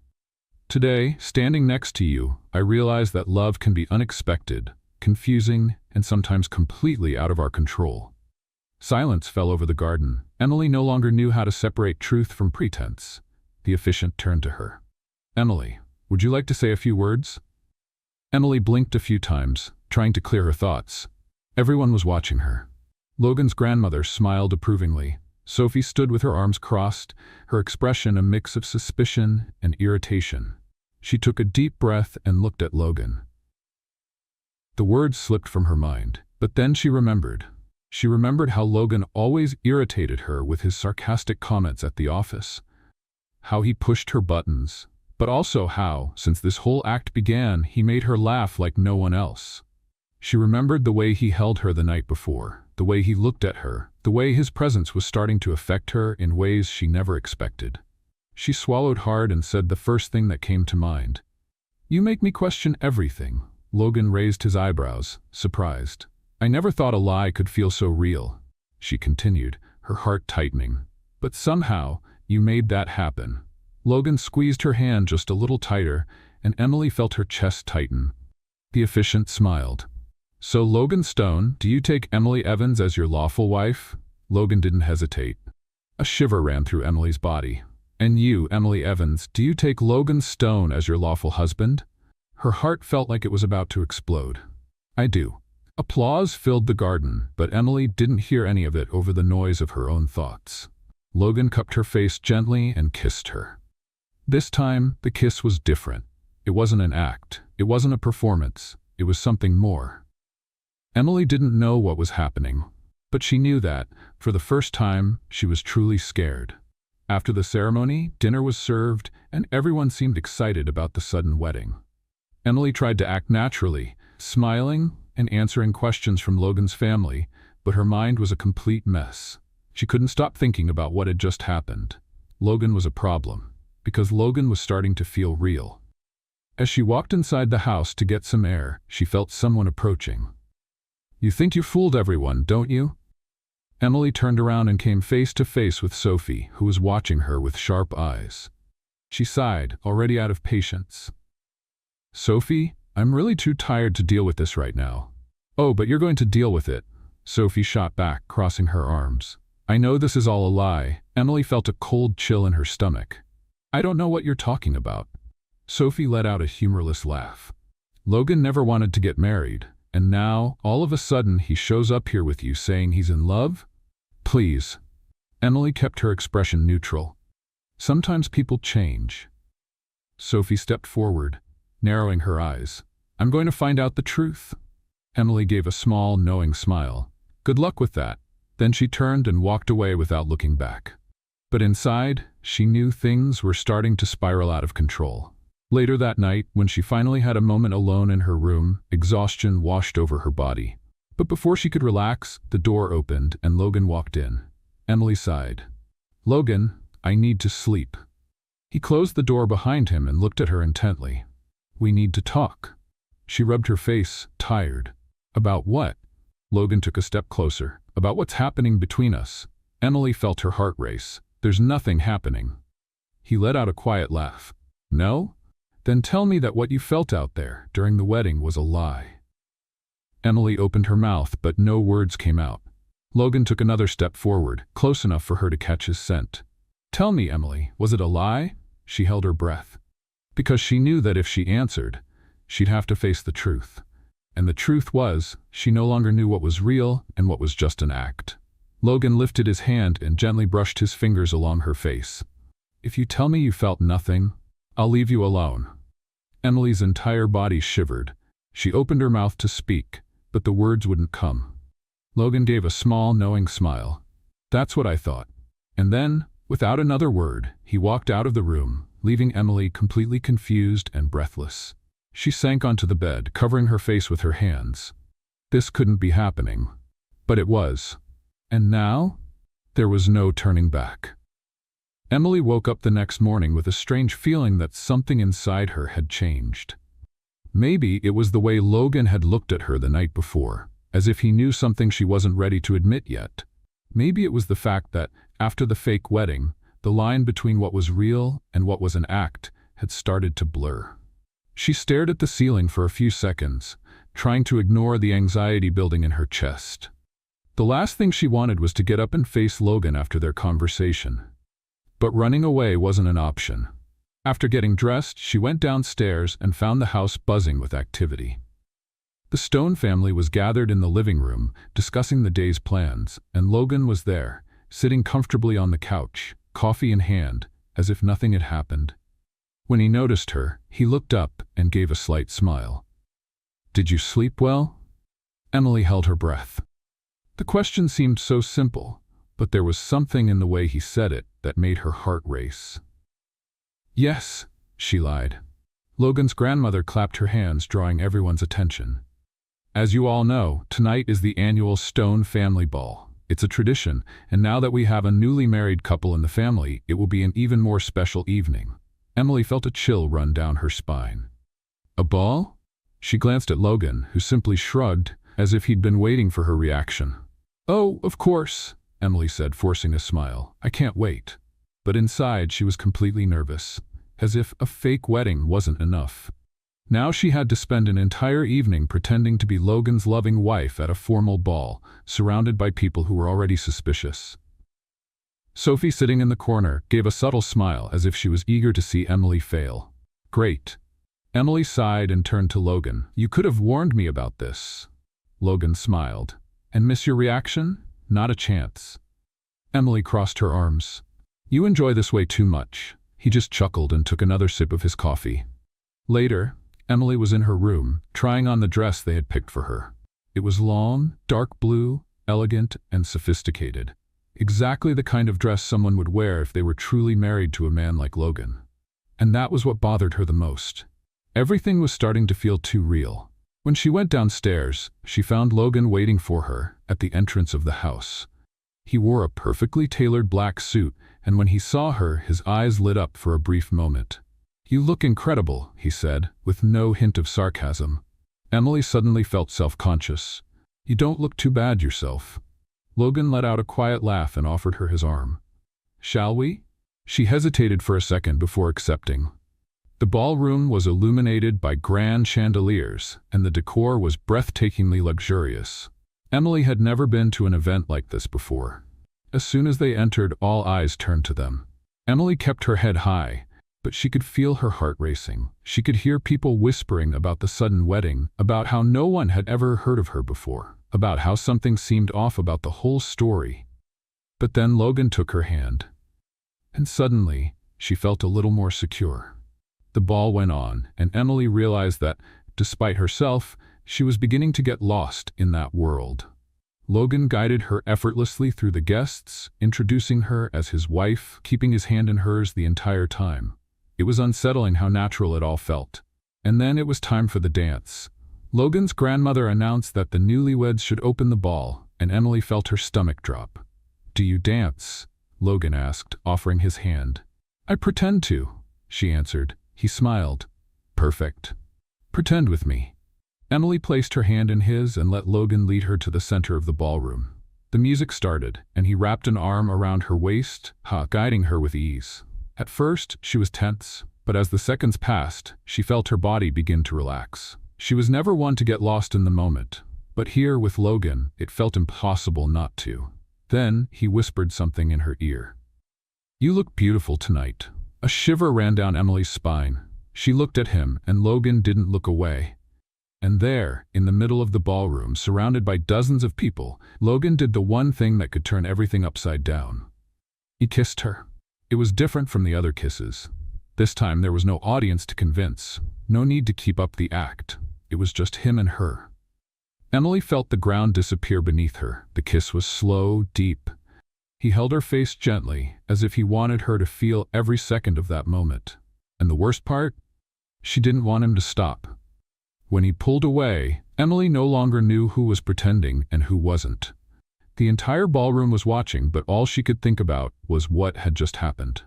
Today, standing next to you, I realize that love can be unexpected, confusing, and sometimes completely out of our control. Silence fell over the garden. Emily no longer knew how to separate truth from pretense. The officiant turned to her. Emily, would you like to say a few words? Emily blinked a few times, trying to clear her thoughts. Everyone was watching her. Logan's grandmother smiled approvingly. Sophie stood with her arms crossed, her expression a mix of suspicion and irritation. She took a deep breath and looked at Logan. The words slipped from her mind, but then she remembered. She remembered how Logan always irritated her with his sarcastic comments at the office. How he pushed her buttons, but also how, since this whole act began, he made her laugh like no one else. She remembered the way he held her the night before, the way he looked at her, the way his presence was starting to affect her in ways she never expected. She swallowed hard and said the first thing that came to mind. You make me question everything. Logan raised his eyebrows, surprised. I never thought a lie could feel so real, she continued, her heart tightening. But somehow, you made that happen. Logan squeezed her hand just a little tighter, and Emily felt her chest tighten. The officiant smiled. So Logan Stone, do you take Emily Evans as your lawful wife? Logan didn't hesitate. A shiver ran through Emily's body. And you, Emily Evans, do you take Logan Stone as your lawful husband? Her heart felt like it was about to explode. I do. Applause filled the garden, but Emily didn't hear any of it over the noise of her own thoughts. Logan cupped her face gently and kissed her. This time, the kiss was different. It wasn't an act. It wasn't a performance. It was something more. Emily didn't know what was happening, but she knew that, for the first time, she was truly scared. After the ceremony, dinner was served, and everyone seemed excited about the sudden wedding. Emily tried to act naturally, smiling and answering questions from Logan's family, but her mind was a complete mess. She couldn't stop thinking about what had just happened. Logan was a problem, because Logan was starting to feel real. As she walked inside the house to get some air, she felt someone approaching. You think you fooled everyone, don't you? Emily turned around and came face to face with Sophie, who was watching her with sharp eyes. She sighed, already out of patience. Sophie, I'm really too tired to deal with this right now. Oh, but you're going to deal with it. Sophie shot back, crossing her arms. I know this is all a lie. Emily felt a cold chill in her stomach. I don't know what you're talking about. Sophie let out a humorless laugh. Logan never wanted to get married. And now, all of a sudden, he shows up here with you saying he's in love? Please. Emily kept her expression neutral. Sometimes people change. Sophie stepped forward, narrowing her eyes. I'm going to find out the truth. Emily gave a small, knowing smile. Good luck with that. Then she turned and walked away without looking back. But inside, she knew things were starting to spiral out of control. Later that night, when she finally had a moment alone in her room, exhaustion washed over her body. But before she could relax, the door opened and Logan walked in. Emily sighed. Logan, I need to sleep. He closed the door behind him and looked at her intently. We need to talk. She rubbed her face, tired. About what? Logan took a step closer. About what's happening between us. Emily felt her heart race. There's nothing happening. He let out a quiet laugh. No? Then tell me that what you felt out there during the wedding was a lie. Emily opened her mouth, but no words came out. Logan took another step forward, close enough for her to catch his scent. Tell me, Emily, was it a lie? She held her breath. Because she knew that if she answered, she'd have to face the truth. And the truth was, she no longer knew what was real and what was just an act. Logan lifted his hand and gently brushed his fingers along her face. If you tell me you felt nothing, I'll leave you alone. Emily's entire body shivered. She opened her mouth to speak, but the words wouldn't come. Logan gave a small, knowing smile. That's what I thought. And then, without another word, he walked out of the room, leaving Emily completely confused and breathless. She sank onto the bed, covering her face with her hands. This couldn't be happening. But it was. And now? There was no turning back. Emily woke up the next morning with a strange feeling that something inside her had changed. Maybe it was the way Logan had looked at her the night before, as if he knew something she wasn't ready to admit yet. Maybe it was the fact that, after the fake wedding, the line between what was real and what was an act had started to blur. She stared at the ceiling for a few seconds, trying to ignore the anxiety building in her chest. The last thing she wanted was to get up and face Logan after their conversation. But running away wasn't an option. After getting dressed, she went downstairs and found the house buzzing with activity. The Stone family was gathered in the living room, discussing the day's plans, and Logan was there, sitting comfortably on the couch, coffee in hand, as if nothing had happened. When he noticed her, he looked up and gave a slight smile. "Did you sleep well?" Emily held her breath. The question seemed so simple, but there was something in the way he said it that made her heart race. "Yes," she lied. Logan's grandmother clapped her hands, drawing everyone's attention. "As you all know, tonight is the annual Stone family ball. It's a tradition, and now that we have a newly married couple in the family, it will be an even more special evening." Emily felt a chill run down her spine. "A ball?" She glanced at Logan, who simply shrugged, as if he'd been waiting for her reaction. "Oh, of course," Emily said, forcing a smile. "I can't wait." But inside she was completely nervous, as if a fake wedding wasn't enough. Now she had to spend an entire evening pretending to be Logan's loving wife at a formal ball, surrounded by people who were already suspicious. Sophie, sitting in the corner, gave a subtle smile as if she was eager to see Emily fail. "Great." Emily sighed and turned to Logan. "You could have warned me about this." Logan smiled. "And miss your reaction? Not a chance." Emily crossed her arms. "You enjoy this way too much." He just chuckled and took another sip of his coffee. Later, Emily was in her room, trying on the dress they had picked for her. It was long, dark blue, elegant, and sophisticated. Exactly the kind of dress someone would wear if they were truly married to a man like Logan. And that was what bothered her the most. Everything was starting to feel too real. When she went downstairs, she found Logan waiting for her at the entrance of the house. He wore a perfectly tailored black suit, and when he saw her, his eyes lit up for a brief moment. "You look incredible," he said, with no hint of sarcasm. Emily suddenly felt self-conscious. "You don't look too bad yourself." Logan let out a quiet laugh and offered her his arm. "Shall we?" She hesitated for a second before accepting. The ballroom was illuminated by grand chandeliers, and the decor was breathtakingly luxurious. Emily had never been to an event like this before. As soon as they entered, all eyes turned to them. Emily kept her head high, but she could feel her heart racing. She could hear people whispering about the sudden wedding, about how no one had ever heard of her before, about how something seemed off about the whole story. But then Logan took her hand. And suddenly, she felt a little more secure. The ball went on, and Emily realized that, despite herself, she was beginning to get lost in that world. Logan guided her effortlessly through the guests, introducing her as his wife, keeping his hand in hers the entire time. It was unsettling how natural it all felt. And then it was time for the dance. Logan's grandmother announced that the newlyweds should open the ball, and Emily felt her stomach drop. "Do you dance?" Logan asked, offering his hand. "I pretend to," she answered. He smiled. "Perfect. Pretend with me." Emily placed her hand in his and let Logan lead her to the center of the ballroom. The music started, and he wrapped an arm around her waist, guiding her with ease. At first, she was tense, but as the seconds passed, she felt her body begin to relax. She was never one to get lost in the moment, but here with Logan, it felt impossible not to. Then, he whispered something in her ear. "You look beautiful tonight." A shiver ran down Emily's spine. She looked at him, and Logan didn't look away. And there, in the middle of the ballroom, surrounded by dozens of people, Logan did the one thing that could turn everything upside down. He kissed her. It was different from the other kisses. This time there was no audience to convince, no need to keep up the act. It was just him and her. Emily felt the ground disappear beneath her. The kiss was slow, deep. He held her face gently, as if he wanted her to feel every second of that moment. And the worst part? She didn't want him to stop. When he pulled away, Emily no longer knew who was pretending and who wasn't. The entire ballroom was watching, but all she could think about was what had just happened.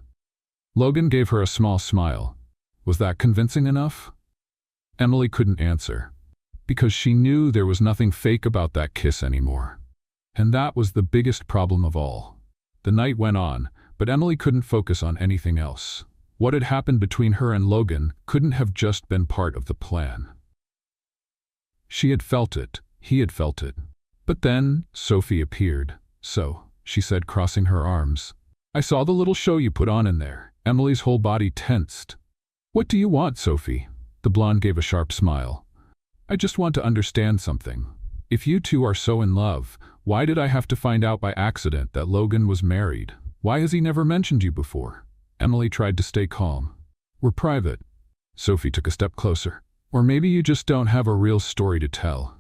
Logan gave her a small smile. Was that convincing enough? Emily couldn't answer, because she knew there was nothing fake about that kiss anymore. And that was the biggest problem of all. The night went on, but Emily couldn't focus on anything else. What had happened between her and Logan couldn't have just been part of the plan. She had felt it. He had felt it. But then Sophie appeared. "So," she said, crossing her arms. "I saw the little show you put on in there." Emily's whole body tensed. "What do you want, Sophie?" The blonde gave a sharp smile. "I just want to understand something. If you two are so in love, why did I have to find out by accident that Logan was married? Why has he never mentioned you before?" Emily tried to stay calm. "We're private." Sophie took a step closer. "Or maybe you just don't have a real story to tell."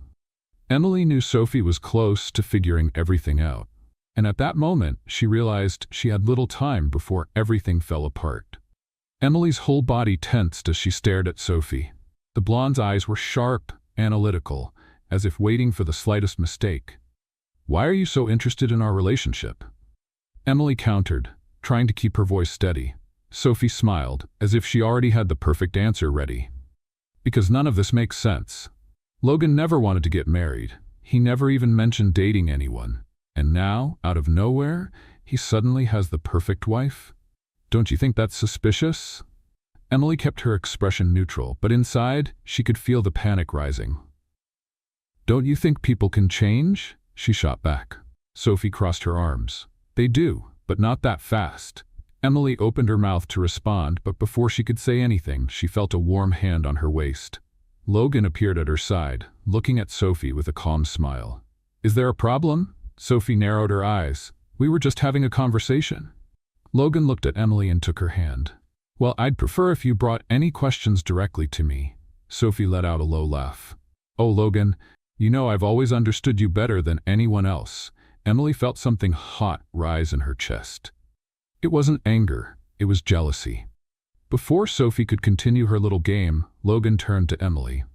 Emily knew Sophie was close to figuring everything out. And at that moment, she realized she had little time before everything fell apart. Emily's whole body tensed as she stared at Sophie. The blonde's eyes were sharp, analytical, as if waiting for the slightest mistake. "Why are you so interested in our relationship?" Emily countered, trying to keep her voice steady. Sophie smiled, as if she already had the perfect answer ready. "Because none of this makes sense. Logan never wanted to get married. He never even mentioned dating anyone. And now, out of nowhere, he suddenly has the perfect wife? Don't you think that's suspicious?" Emily kept her expression neutral, but inside, she could feel the panic rising. "Don't you think people can change?" she shot back. Sophie crossed her arms. "They do, but not that fast." Emily opened her mouth to respond, but before she could say anything, she felt a warm hand on her waist. Logan appeared at her side, looking at Sophie with a calm smile. "Is there a problem?" Sophie narrowed her eyes. "We were just having a conversation." Logan looked at Emily and took her hand. "Well, I'd prefer if you brought any questions directly to me." Sophie let out a low laugh. "Oh, Logan, you know I've always understood you better than anyone else." Emily felt something hot rise in her chest. It wasn't anger, it was jealousy. Before Sophie could continue her little game, Logan turned to Emily.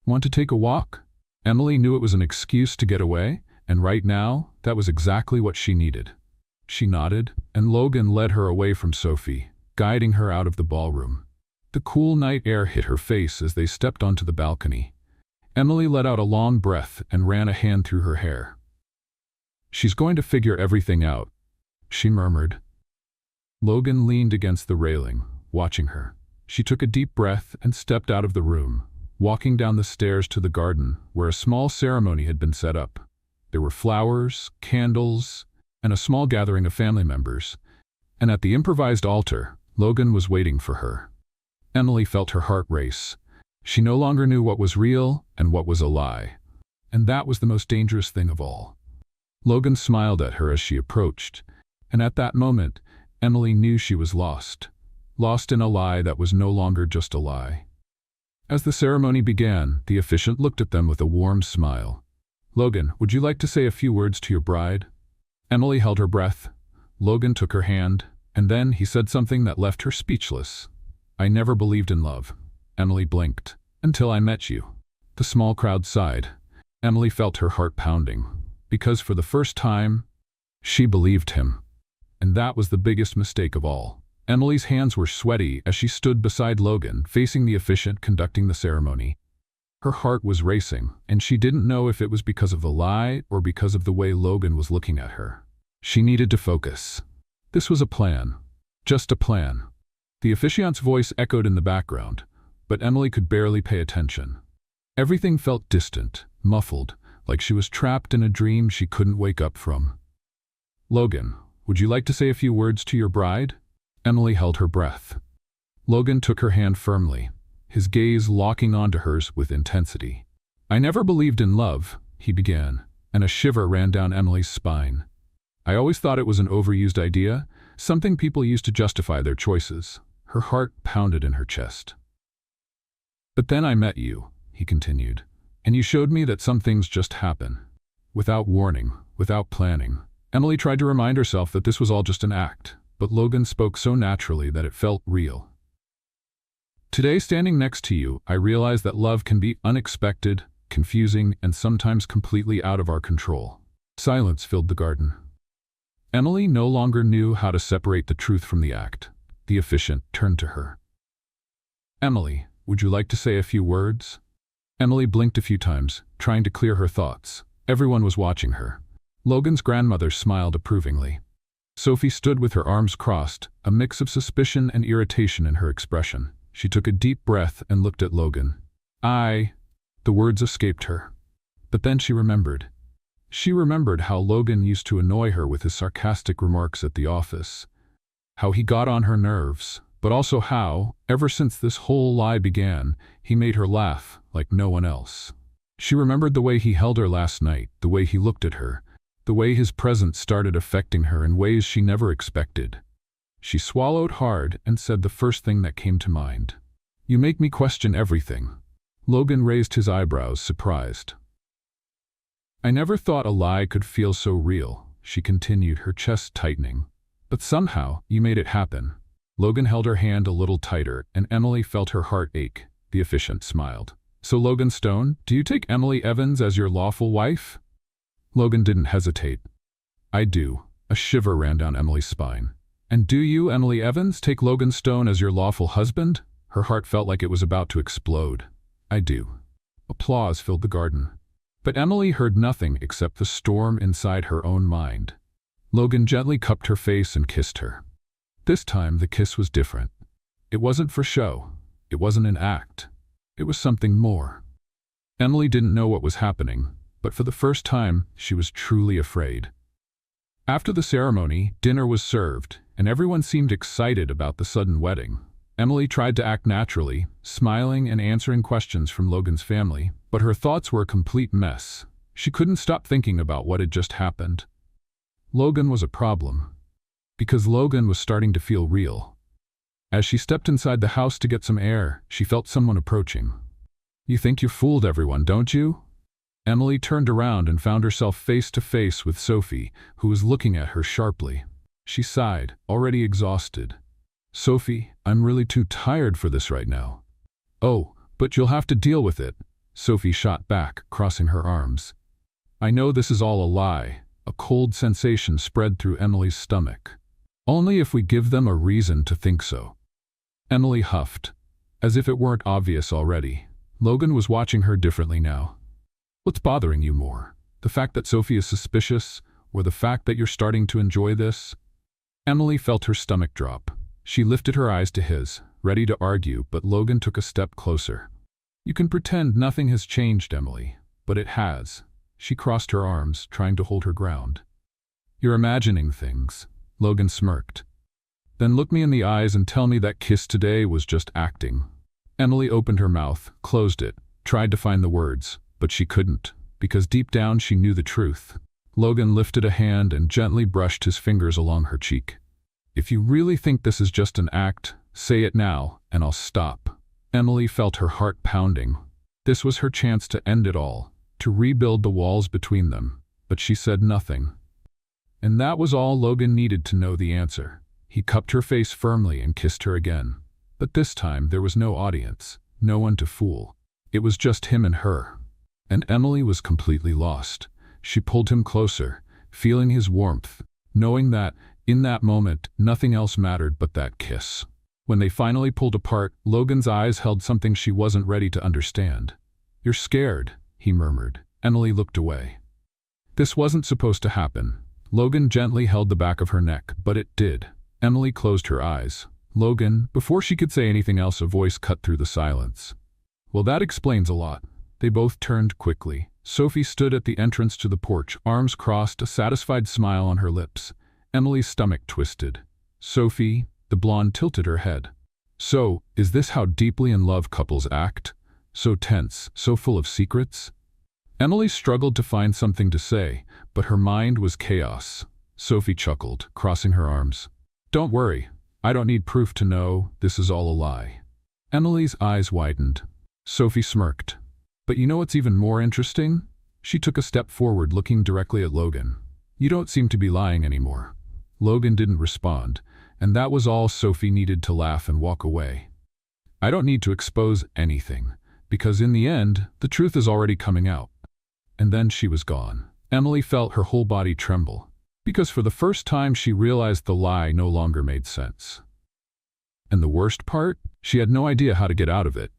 "Want to take a walk?" Emily knew it was an excuse to get away, and right now, that was exactly what she needed. She nodded, and Logan led her away from Sophie, guiding her out of the ballroom. The cool night air hit her face as they stepped onto the balcony. Emily let out a long breath and ran a hand through her hair. "She's going to figure everything out," she murmured. Logan leaned against the railing, watching her. She took a deep breath and stepped out of the room, walking down the stairs to the garden, where a small ceremony had been set up. There were flowers, candles, and a small gathering of family members. And at the improvised altar, Logan was waiting for her. Emily felt her heart race. She no longer knew what was real and what was a lie. And that was the most dangerous thing of all. Logan smiled at her as she approached, and at that moment, Emily knew she was lost. Lost in a lie that was no longer just a lie. As the ceremony began, the officiant looked at them with a warm smile. "Logan, would you like to say a few words to your bride?" Emily held her breath. Logan took her hand, and then he said something that left her speechless. "I never believed in love." Emily blinked. "Until I met you." The small crowd sighed. Emily felt her heart pounding, because for the first time, she believed him. And that was the biggest mistake of all. Emily's hands were sweaty as she stood beside Logan, facing the officiant conducting the ceremony. Her heart was racing, and she didn't know if it was because of the lie or because of the way Logan was looking at her. She needed to focus. This was a plan. Just a plan. The officiant's voice echoed in the background, but Emily could barely pay attention. Everything felt distant, muffled, like she was trapped in a dream she couldn't wake up from. "Logan, would you like to say a few words to your bride?" Emily held her breath. Logan took her hand firmly, his gaze locking onto hers with intensity. "I never believed in love," he began, and a shiver ran down Emily's spine. "I always thought it was an overused idea, something people used to justify their choices." Her heart pounded in her chest. "But then I met you," he continued, "and you showed me that some things just happen. Without warning, without planning." Emily tried to remind herself that this was all just an act, but Logan spoke so naturally that it felt real. "Today, standing next to you, I realize that love can be unexpected, confusing, and sometimes completely out of our control. Silence filled the garden. Emily no longer knew how to separate the truth from the act. The officiant turned to her. "Emily, would you like to say a few words?" Emily blinked a few times, trying to clear her thoughts. Everyone was watching her. Logan's grandmother smiled approvingly. Sophie stood with her arms crossed, a mix of suspicion and irritation in her expression. She took a deep breath and looked at Logan. The words escaped her. But then she remembered. She remembered how Logan used to annoy her with his sarcastic remarks at the office. How he got on her nerves, but also how, ever since this whole lie began, he made her laugh like no one else. She remembered the way he held her last night, the way he looked at her, the way his presence started affecting her in ways she never expected. She swallowed hard and said the first thing that came to mind. "You make me question everything." Logan raised his eyebrows, surprised. "I never thought a lie could feel so real," she continued, her chest tightening. "But somehow, you made it happen." Logan held her hand a little tighter, and Emily felt her heart ache. The officiant smiled. "So Logan Stone, do you take Emily Evans as your lawful wife?" Logan didn't hesitate. "I do." A shiver ran down Emily's spine. "And do you, Emily Evans, take Logan Stone as your lawful husband?" Her heart felt like it was about to explode. "I do." Applause filled the garden. But Emily heard nothing except the storm inside her own mind. Logan gently cupped her face and kissed her. This time the kiss was different. It wasn't for show. It wasn't an act. It was something more. Emily didn't know what was happening, but for the first time, she was truly afraid. After the ceremony, dinner was served, and everyone seemed excited about the sudden wedding. Emily tried to act naturally, smiling and answering questions from Logan's family, but her thoughts were a complete mess. She couldn't stop thinking about what had just happened. Logan was a problem, because Logan was starting to feel real. As she stepped inside the house to get some air, she felt someone approaching. "You think you fooled everyone, don't you?" Emily turned around and found herself face to face with Sophie, who was looking at her sharply. She sighed, already exhausted. "Sophie, I'm really too tired for this right now." "Oh, but you'll have to deal with it," Sophie shot back, crossing her arms. "I know this is all a lie." A cold sensation spread through Emily's stomach. "Only if we give them a reason to think so." Emily huffed, as if it weren't obvious already. Logan was watching her differently now. "What's bothering you more? The fact that Sophie is suspicious, or the fact that you're starting to enjoy this?" Emily felt her stomach drop. She lifted her eyes to his, ready to argue, but Logan took a step closer. "You can pretend nothing has changed, Emily, but it has." She crossed her arms, trying to hold her ground. "You're imagining things." Logan smirked. "Then look me in the eyes and tell me that kiss today was just acting." Emily opened her mouth, closed it, tried to find the words, but she couldn't, because deep down she knew the truth. Logan lifted a hand and gently brushed his fingers along her cheek. "If you really think this is just an act, say it now, and I'll stop." Emily felt her heart pounding. This was her chance to end it all, to rebuild the walls between them, but she said nothing. And that was all Logan needed to know the answer. He cupped her face firmly and kissed her again. But this time there was no audience, no one to fool. It was just him and her. And Emily was completely lost. She pulled him closer, feeling his warmth, knowing that, in that moment, nothing else mattered but that kiss. When they finally pulled apart, Logan's eyes held something she wasn't ready to understand. "You're scared," he murmured. Emily looked away. This wasn't supposed to happen. Logan gently held the back of her neck, but it did. Emily closed her eyes. "Logan," before she could say anything else, a voice cut through the silence. "Well, that explains a lot." They both turned quickly. Sophie stood at the entrance to the porch, arms crossed, a satisfied smile on her lips. Emily's stomach twisted. "Sophie," the blonde tilted her head. "So, is this how deeply in love couples act? So tense, so full of secrets?" Emily struggled to find something to say, but her mind was chaos. Sophie chuckled, crossing her arms. "Don't worry. I don't need proof to know this is all a lie." Emily's eyes widened. Sophie smirked. "But you know what's even more interesting?" She took a step forward, looking directly at Logan. "You don't seem to be lying anymore." Logan didn't respond, and that was all Sophie needed to laugh and walk away. "I don't need to expose anything. Because in the end, the truth is already coming out. And then she was gone. Emily felt her whole body tremble, because for the first time she realized the lie no longer made sense. And the worst part? She had no idea how to get out of it.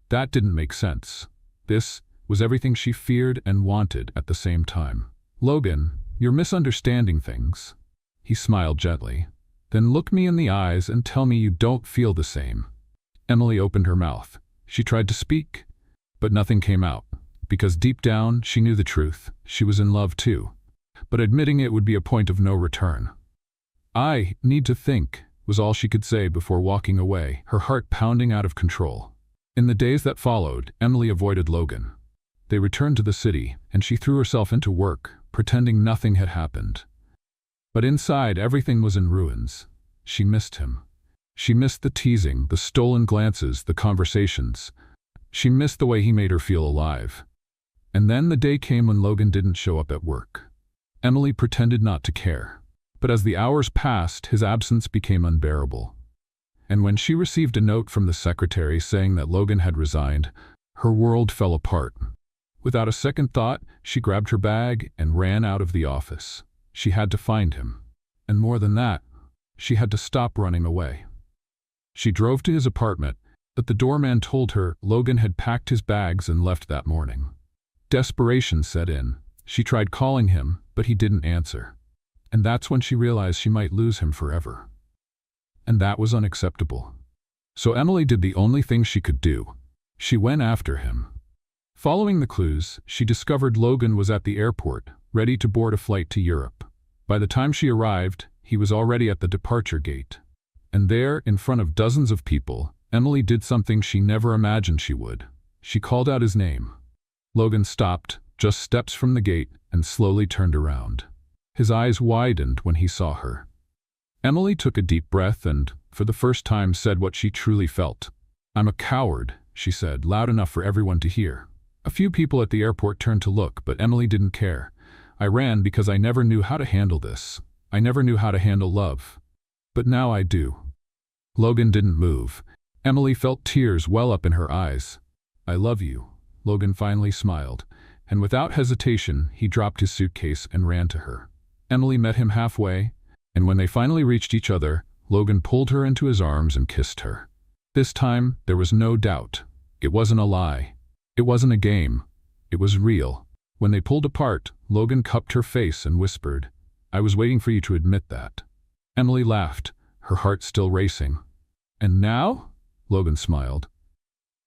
That didn't make sense. This was everything she feared and wanted at the same time. "Logan, you're misunderstanding things." He smiled gently. "Then look me in the eyes and tell me you don't feel the same." Emily opened her mouth. She tried to speak, but nothing came out, because deep down she knew the truth. She was in love too, but admitting it would be a point of no return. "I need to think," was all she could say before walking away, her heart pounding out of control. In the days that followed, Emily avoided Logan. They returned to the city, and she threw herself into work, pretending nothing had happened. But inside, everything was in ruins. She missed him. She missed the teasing, the stolen glances, the conversations. She missed the way he made her feel alive. And then the day came when Logan didn't show up at work. Emily pretended not to care. But as the hours passed, his absence became unbearable. And when she received a note from the secretary saying that Logan had resigned, her world fell apart. Without a second thought, she grabbed her bag and ran out of the office. She had to find him. And more than that, she had to stop running away. She drove to his apartment, but the doorman told her Logan had packed his bags and left that morning. Desperation set in. She tried calling him, but he didn't answer. And that's when she realized she might lose him forever. And that was unacceptable. So Emily did the only thing she could do. She went after him. Following the clues, she discovered Logan was at the airport, ready to board a flight to Europe. By the time she arrived, he was already at the departure gate. And there, in front of dozens of people, Emily did something she never imagined she would. She called out his name. Logan stopped, just steps from the gate, and slowly turned around. His eyes widened when he saw her. Emily took a deep breath and, for the first time, said what she truly felt. "I'm a coward," she said, loud enough for everyone to hear. A few people at the airport turned to look, but Emily didn't care. "I ran because I never knew how to handle this. I never knew how to handle love. But now I do." Logan didn't move. Emily felt tears well up in her eyes. "I love you," Logan finally smiled, and without hesitation, he dropped his suitcase and ran to her. Emily met him halfway, and when they finally reached each other, Logan pulled her into his arms and kissed her. This time, there was no doubt. It wasn't a lie. It wasn't a game. It was real. When they pulled apart, Logan cupped her face and whispered, "I was waiting for you to admit that." Emily laughed, her heart still racing. "And now?" Logan smiled.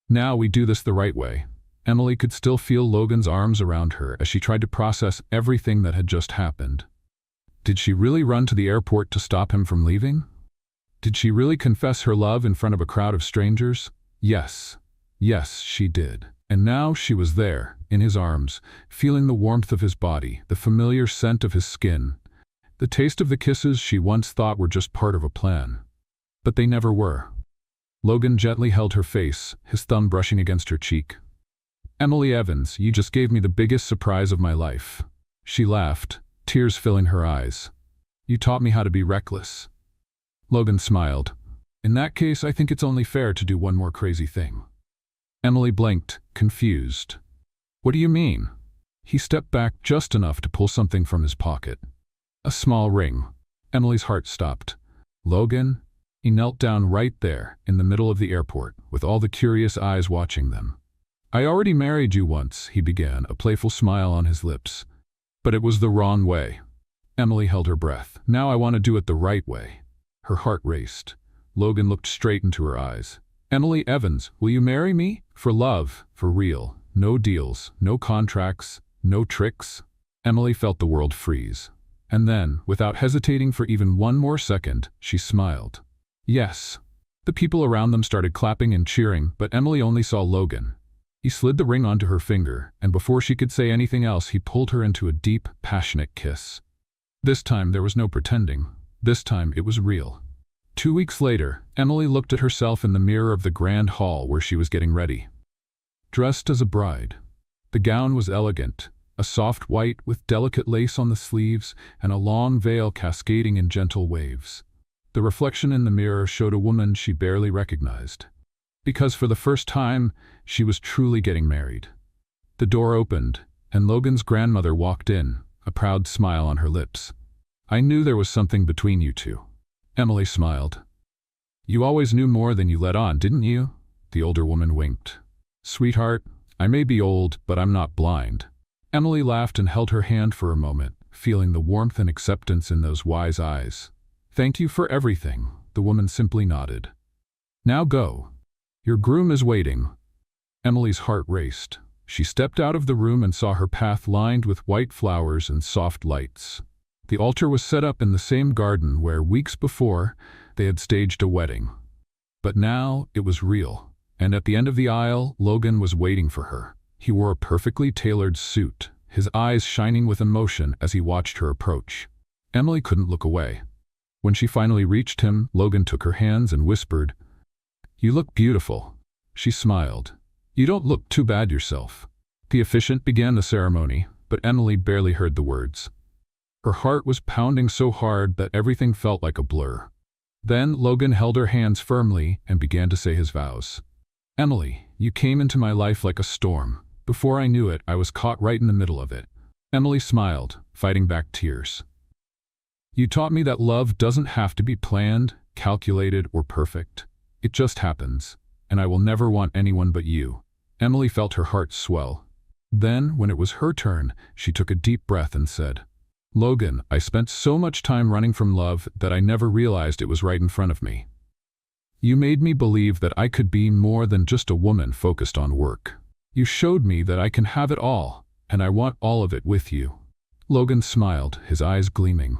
"Now we do this the right way." Emily could still feel Logan's arms around her as she tried to process everything that had just happened. Did she really run to the airport to stop him from leaving? Did she really confess her love in front of a crowd of strangers? Yes. Yes, she did. And now she was there, in his arms, feeling the warmth of his body, the familiar scent of his skin, the taste of the kisses she once thought were just part of a plan. But they never were. Logan gently held her face, his thumb brushing against her cheek. "Emily Evans, you just gave me the biggest surprise of my life." She laughed, tears filling her eyes. "You taught me how to be reckless." Logan smiled. "In that case, I think it's only fair to do one more crazy thing." Emily blinked, confused. "What do you mean?" He stepped back just enough to pull something from his pocket. A small ring. Emily's heart stopped. "Logan?" He knelt down right there, in the middle of the airport, with all the curious eyes watching them. "I already married you once," he began, a playful smile on his lips. "But it was the wrong way." Emily held her breath. "Now I want to do it the right way." Her heart raced. Logan looked straight into her eyes. "Emily Evans, will you marry me? For love, for real. No deals, no contracts, no tricks." Emily felt the world freeze. And then, without hesitating for even one more second, she smiled. Yes. The people around them started clapping and cheering, but Emily only saw Logan. He slid the ring onto her finger, and before she could say anything else, he pulled her into a deep, passionate kiss. This time there was no pretending. This time it was real. 2 weeks later, Emily looked at herself in the mirror of the grand hall where she was getting ready. Dressed as a bride. The gown was elegant, a soft white with delicate lace on the sleeves and a long veil cascading in gentle waves. The reflection in the mirror showed a woman she barely recognized. Because for the first time, she was truly getting married. The door opened, and Logan's grandmother walked in, a proud smile on her lips. "I knew there was something between you two." Emily smiled. "You always knew more than you let on, didn't you?" The older woman winked. "Sweetheart, I may be old, but I'm not blind." Emily laughed and held her hand for a moment, feeling the warmth and acceptance in those wise eyes. "Thank you for everything," the woman simply nodded. "Now go. Your groom is waiting." Emily's heart raced. She stepped out of the room and saw her path lined with white flowers and soft lights. The altar was set up in the same garden where, weeks before, they had staged a wedding. But now it was real, and at the end of the aisle, Logan was waiting for her. He wore a perfectly tailored suit, his eyes shining with emotion as he watched her approach. Emily couldn't look away. When she finally reached him, Logan took her hands and whispered, "You look beautiful." She smiled. "You don't look too bad yourself." The officiant began the ceremony, but Emily barely heard the words. Her heart was pounding so hard that everything felt like a blur. Then Logan held her hands firmly and began to say his vows. "Emily, you came into my life like a storm. Before I knew it, I was caught right in the middle of it." Emily smiled, fighting back tears. "You taught me that love doesn't have to be planned, calculated, or perfect. It just happens, and I will never want anyone but you." Emily felt her heart swell. Then, when it was her turn, she took a deep breath and said, "Logan, I spent so much time running from love that I never realized it was right in front of me. You made me believe that I could be more than just a woman focused on work. You showed me that I can have it all, and I want all of it with you." Logan smiled, his eyes gleaming.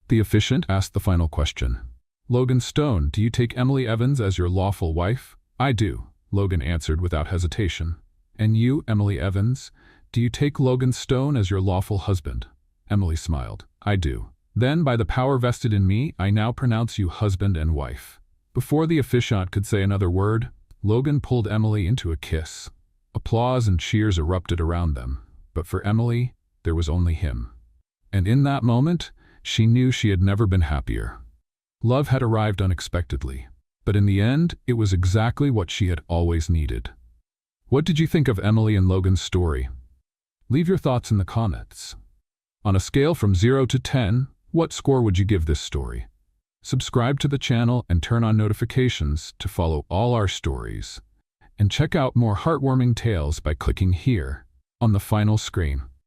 The officiant asked the final question. "Logan Stone, do you take Emily Evans as your lawful wife?" "I do," Logan answered without hesitation. "And you, Emily Evans, do you take Logan Stone as your lawful husband?" Emily smiled. "I do." "Then, by the power vested in me, I now pronounce you husband and wife." Before the officiant could say another word, Logan pulled Emily into a kiss. Applause and cheers erupted around them, but for Emily, there was only him. And in that moment, she knew she had never been happier. Love had arrived unexpectedly, but in the end, it was exactly what she had always needed. What did you think of Emily and Logan's story? Leave your thoughts in the comments. On a scale from 0 to 10, what score would you give this story? Subscribe to the channel and turn on notifications to follow all our stories. And check out more heartwarming tales by clicking here on the final screen.